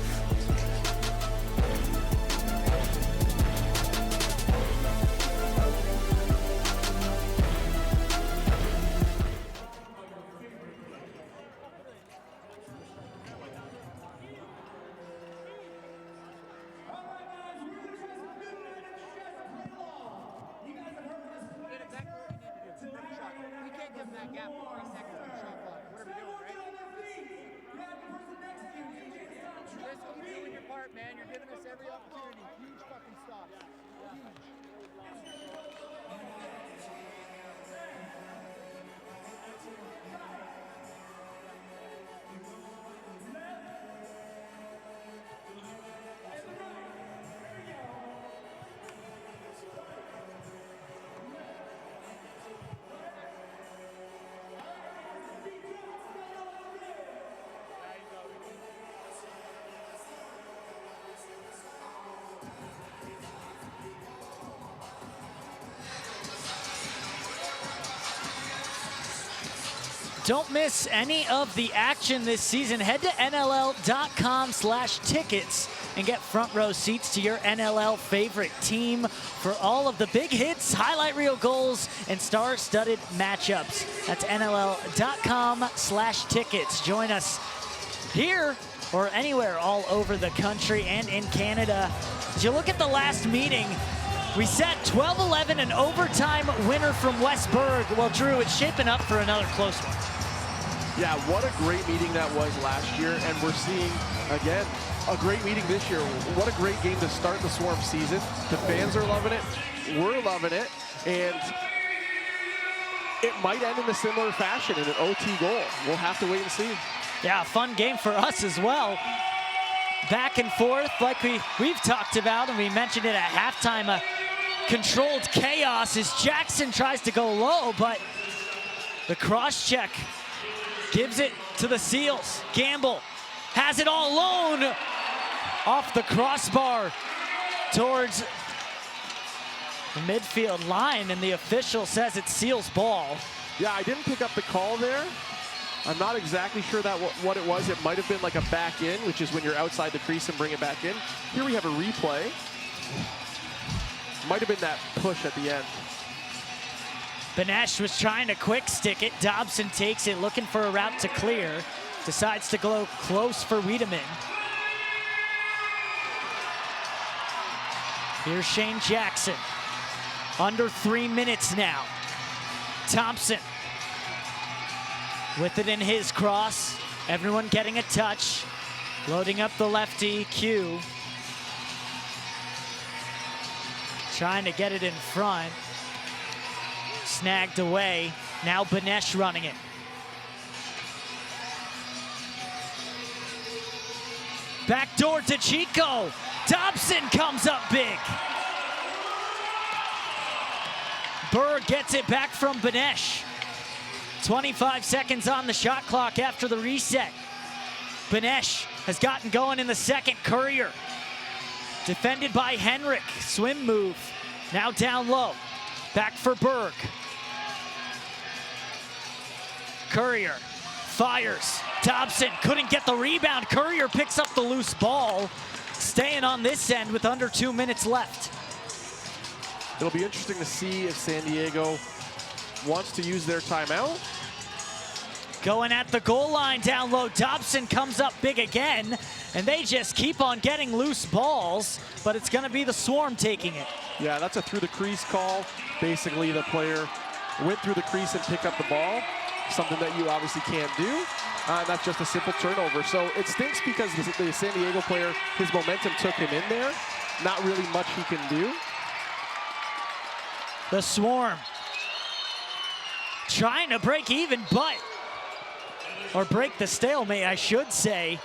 Man, you're giving us every opportunity. Huge fucking stop. Don't miss any of the action this season. Head to NLL.com/tickets and get front row seats to your NLL favorite team for all of the big hits, highlight reel goals, and star-studded matchups. That's NLL.com/tickets. Join us here or anywhere all over the country and in Canada. As you look at the last meeting, we set 12-11, an overtime winner from Westburg. Well, Drew, it's shaping up for another close one. Yeah, what a great meeting that was last year, and we're seeing, again, a great meeting this year. What a great game to start the Swarm season. The fans are loving it, we're loving it, and it might end in a similar fashion in an OT goal. We'll have to wait and see. Yeah, a fun game for us as well. Back and forth, like we've talked about, and we mentioned it at halftime, a controlled chaos as Jackson tries to go low, but the cross check gives it to the Seals. Gamble has it all alone off the crossbar towards the midfield line, and the official says it's Seals' ball. Yeah, I didn't pick up the call there. I'm not exactly sure what it was. It might have been like a back in, which is when you're outside the crease and bring it back in. Here we have a replay. Might have been that push at the end. Benesh was trying to quick stick it. Dobson takes it, looking for a route to clear. Decides to go close for Wiedemann. Here's Shane Jackson. Under 3 minutes now. Thompson with it in his cross. Everyone getting a touch. Loading up the lefty, Q. Trying to get it in front. Snagged away. Now Benesh running it. Backdoor to Chico. Dobson comes up big. Berg gets it back from Benesh. 25 seconds on the shot clock after the reset. Benesh has gotten going in the second. Courier defended by Henrik. Swim move. Now down low. Back for Berg. Courier fires. Dobson couldn't get the rebound. Courier picks up the loose ball. Staying on this end with under 2 minutes left. It'll be interesting to see if San Diego wants to use their timeout. Going at the goal line down low. Dobson comes up big again, and they just keep on getting loose balls, but it's going to be the Swarm taking it. Yeah, that's a through the crease call. Basically, the player went through the crease and picked up the ball, something that you obviously can't do. That's just a simple turnover. So it stinks because the San Diego player, his momentum took him in there. Not really much he can do. The Swarm trying to break even, or break the stalemate, I should say.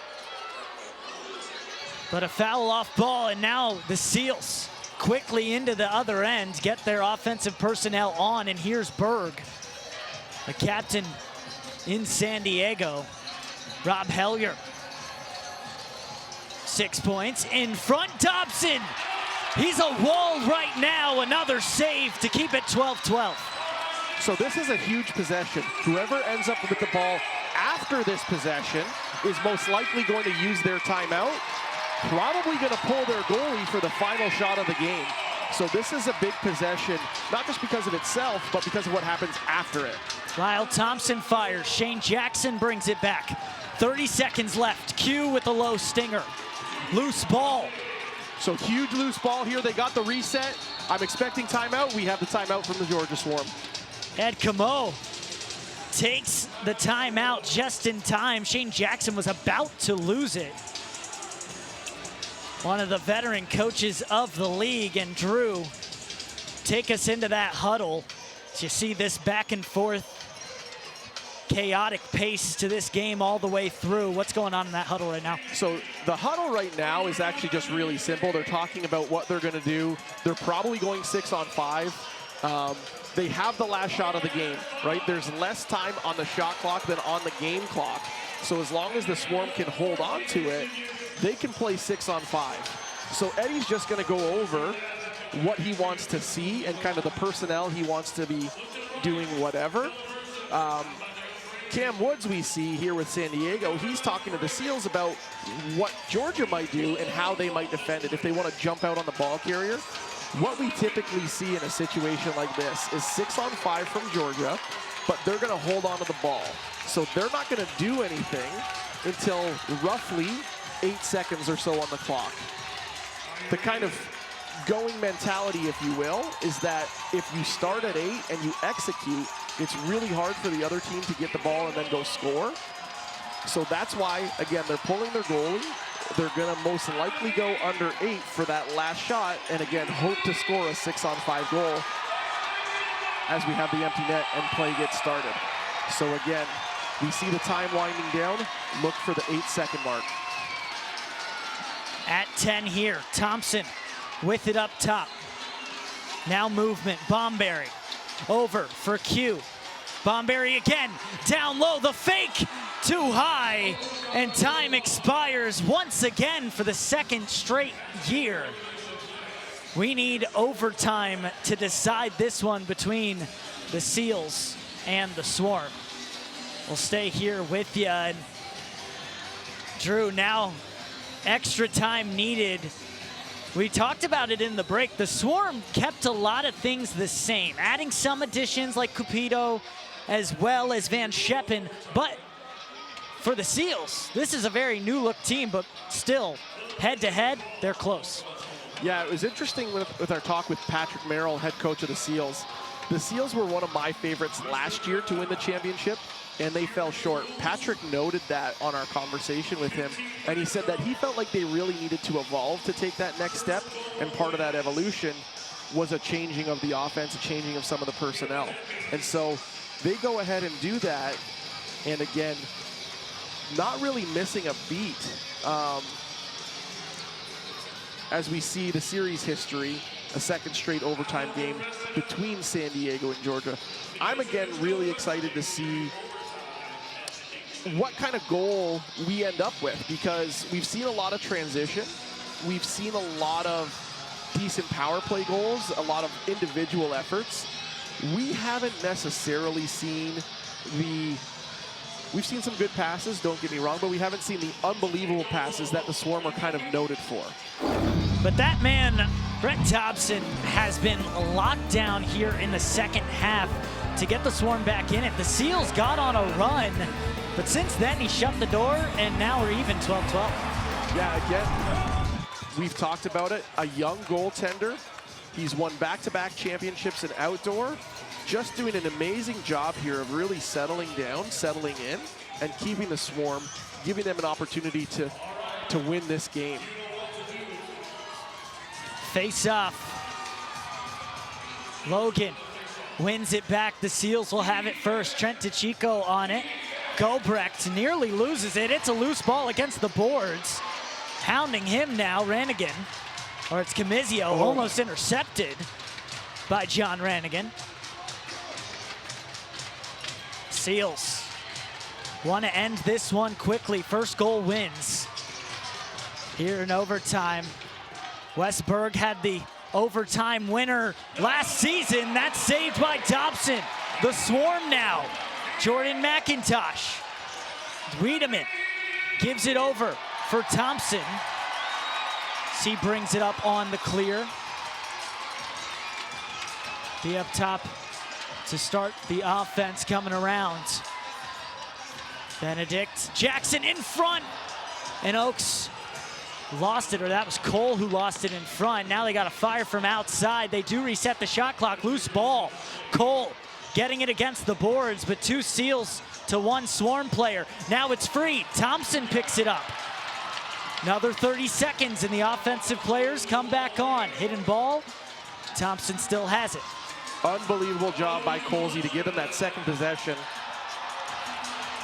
But a foul off ball, and now the Seals quickly into the other end, get their offensive personnel on, and here's Berg, the captain in San Diego. Rob Hellier, 6 points. In front, Dobson. He's a wall right now. Another save to keep it 12-12. So this is a huge possession. Whoever ends up with the ball after this possession is most likely going to use their timeout. Probably going to pull their goalie for the final shot of the game. So this is a big possession, not just because of itself, but because of what happens after it. Lyle Thompson fires. Shane Jackson brings it back. 30 seconds left. Q with the low stinger. Loose ball. So huge loose ball here. They got the reset. I'm expecting timeout. We have the timeout from the Georgia Swarm. Ed Camo takes the timeout just in time. Shane Jackson was about to lose it. One of the veteran coaches of the league, and Drew, take us into that huddle. As you see this back and forth, chaotic pace to this game all the way through. What's going on in that huddle right now? So the huddle right now is actually just really simple. They're talking about what they're going to do. They're probably going 6-on-5. They have the last shot of the game, right? There's less time on the shot clock than on the game clock. So as long as the Swarm can hold on to it, they can play 6-on-5. So Eddie's just going to go over what he wants to see and kind of the personnel he wants to be doing whatever. Cam Woods we see here with San Diego, he's talking to the Seals about what Georgia might do and how they might defend it if they want to jump out on the ball carrier. What we typically see in a situation like this is 6-on-5 from Georgia, but they're going to hold on to the ball. So they're not going to do anything until roughly 8 seconds or so on the clock. The kind of going mentality, if you will, is that if you start at 8 and you execute, it's really hard for the other team to get the ball and then go score. So that's why, again, they're pulling their goalie. They're going to most likely go under 8 for that last shot, and again, hope to score a 6-on-5 goal as we have the empty net and play gets started. So again, we see the time winding down. Look for the 8-second mark. At 10 here, Thompson with it up top. Now movement, Bomberry over for Q. Bomberry again, down low, the fake, too high, and time expires once again for the second straight year. We need overtime to decide this one between the Seals and the Swarm. We'll stay here with you. And Drew, now extra time needed. We talked about it in the break. The Swarm kept a lot of things the same, adding some additions like Cupido as well as Van Scheppen. But for the Seals, this is a very new look team, but still head to head, they're close. Yeah, it was interesting with our talk with Patrick Merrill, head coach of the Seals. The Seals were one of my favorites last year to win the championship, and they fell short. Patrick noted that on our conversation with him, and he said that he felt like they really needed to evolve to take that next step, and part of that evolution was a changing of the offense, a changing of some of the personnel. And so they go ahead and do that, and again, not really missing a beat. As we see the series history, a second straight overtime game between San Diego and Georgia. I'm again really excited to see what kind of goal we end up with, because we've seen a lot of transition. We've seen a lot of decent power play goals, a lot of individual efforts. We haven't necessarily seen we've seen some good passes, don't get me wrong, but we haven't seen the unbelievable passes that the Swarm are kind of noted for. But that man, Brett Dobson, has been locked down here in the second half to get the Swarm back in it. The Seals got on a run, but since then he shut the door, and now we're even 12-12. Yeah, again, we've talked about it. A young goaltender. He's won back-to-back championships in outdoor. Just doing an amazing job here of really settling down, settling in, and keeping the Swarm, giving them an opportunity to win this game. Face off. Logan wins it back. The Seals will have it first. Trent DeChico on it. Gobrecht nearly loses it. It's a loose ball against the boards. Hounding him now, Rannigan. Or it's Camizio, almost intercepted by John Rannigan. Seals want to end this one quickly. First goal wins here in overtime. Wes Berg had the overtime winner last season. That's saved by Dobson. The Swarm now. Jordan McIntosh. Wiedemann gives it over for Thompson. He brings it up on the clear. Be up top to start the offense coming around. Benedict, Jackson in front, and Oaks lost it, or that was Cole who lost it in front. Now they got a fire from outside. They do reset the shot clock. Loose ball. Cole getting it against the boards, but 2 Seals to 1 Swarm player. Now it's free. Thompson picks it up. Another 30 seconds, and the offensive players come back on. Hidden ball. Thompson still has it. Unbelievable job by Colsey to give him that second possession.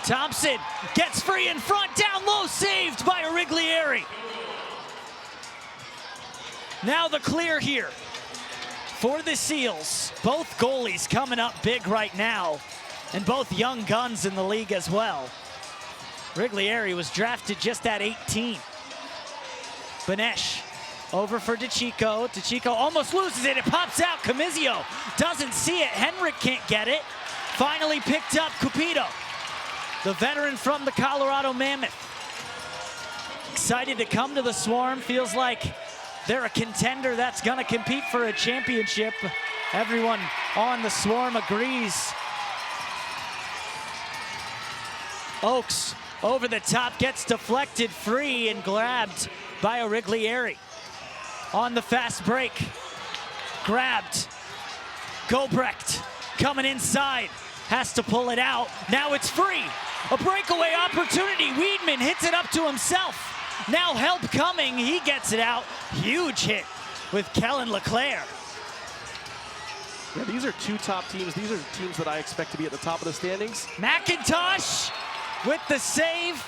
Thompson gets free in front, down low, saved by Origlieri. Now the clear here for the Seals. Both goalies coming up big right now, and both young guns in the league as well. Origlieri was drafted just at 18. Benesh over for DeChico. DeChico almost loses it. It pops out. Camizio doesn't see it. Henrik can't get it. Finally picked up Cupido. the veteran from the Colorado Mammoth. Excited to come to the Swarm. Feels like they're a contender that's going to compete for a championship. Everyone on the Swarm agrees. Oaks over the top, gets deflected free and grabbed by Origlieri. On the fast break, grabbed. Gobrecht coming inside, has to pull it out. Now it's free. A breakaway opportunity. Weidman hits it up to himself. Now help coming, he gets it out. Huge hit with Kellen LeClaire. Yeah, these are two top teams. These are teams that I expect to be at the top of the standings. McIntosh with the save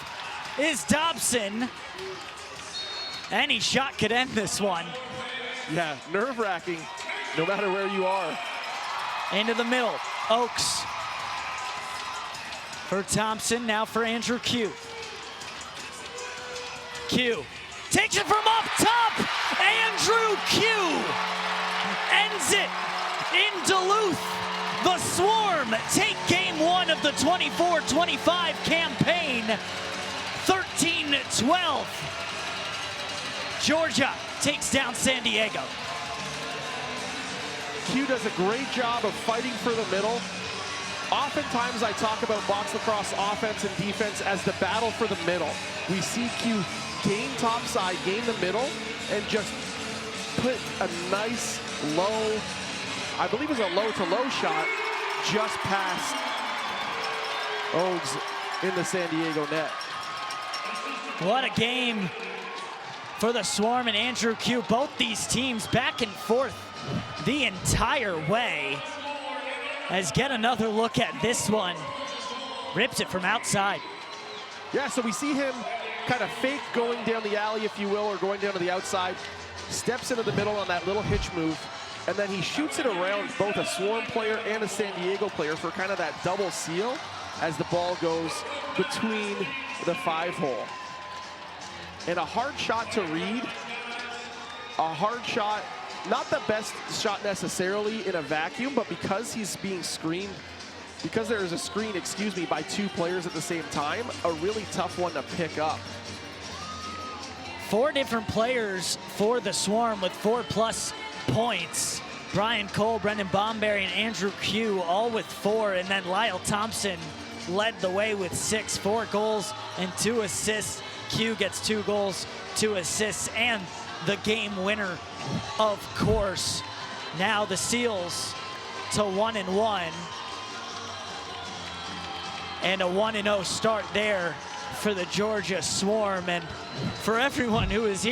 is Dobson. Any shot could end this one. Yeah, nerve-wracking, no matter where you are. Into the middle, Oaks. For Thompson, now for Andrew Q. Q takes it from up top. Andrew Q ends it in Duluth. The Swarm take game one of the 24-25 campaign, 13-12. Georgia takes down San Diego. Q does a great job of fighting for the middle. Oftentimes I talk about box lacrosse offense and defense as the battle for the middle. We see Q gain topside, gain the middle, and just put a nice low, I believe it was a low-to-low shot, just past Oaks in the San Diego net. What a game for the Swarm and Andrew Q. Both these teams back and forth the entire way. As get another look at this one. Rips it from outside. Yeah, so we see him kind of fake going down the alley, if you will, or going down to the outside. Steps into the middle on that little hitch move, and then he shoots it around both a Swarm player and a San Diego player for kind of that double seal as the ball goes between the 5-hole. And a hard shot to read. A hard shot, not the best shot necessarily in a vacuum, but because he's being screened, because there is a screen, by two players at the same time, a really tough one to pick up. 4 different players for the Swarm with 4+ points. Brian Cole, Brendan Bomberry, and Andrew Q all with 4, and then Lyle Thompson led the way with 6, 4 goals and 2 assists. Q gets 2 goals, 2 assists, and the game winner, of course. Now the Seals to 1-1, and a 1-0 start there for the Georgia Swarm. And for everyone who is here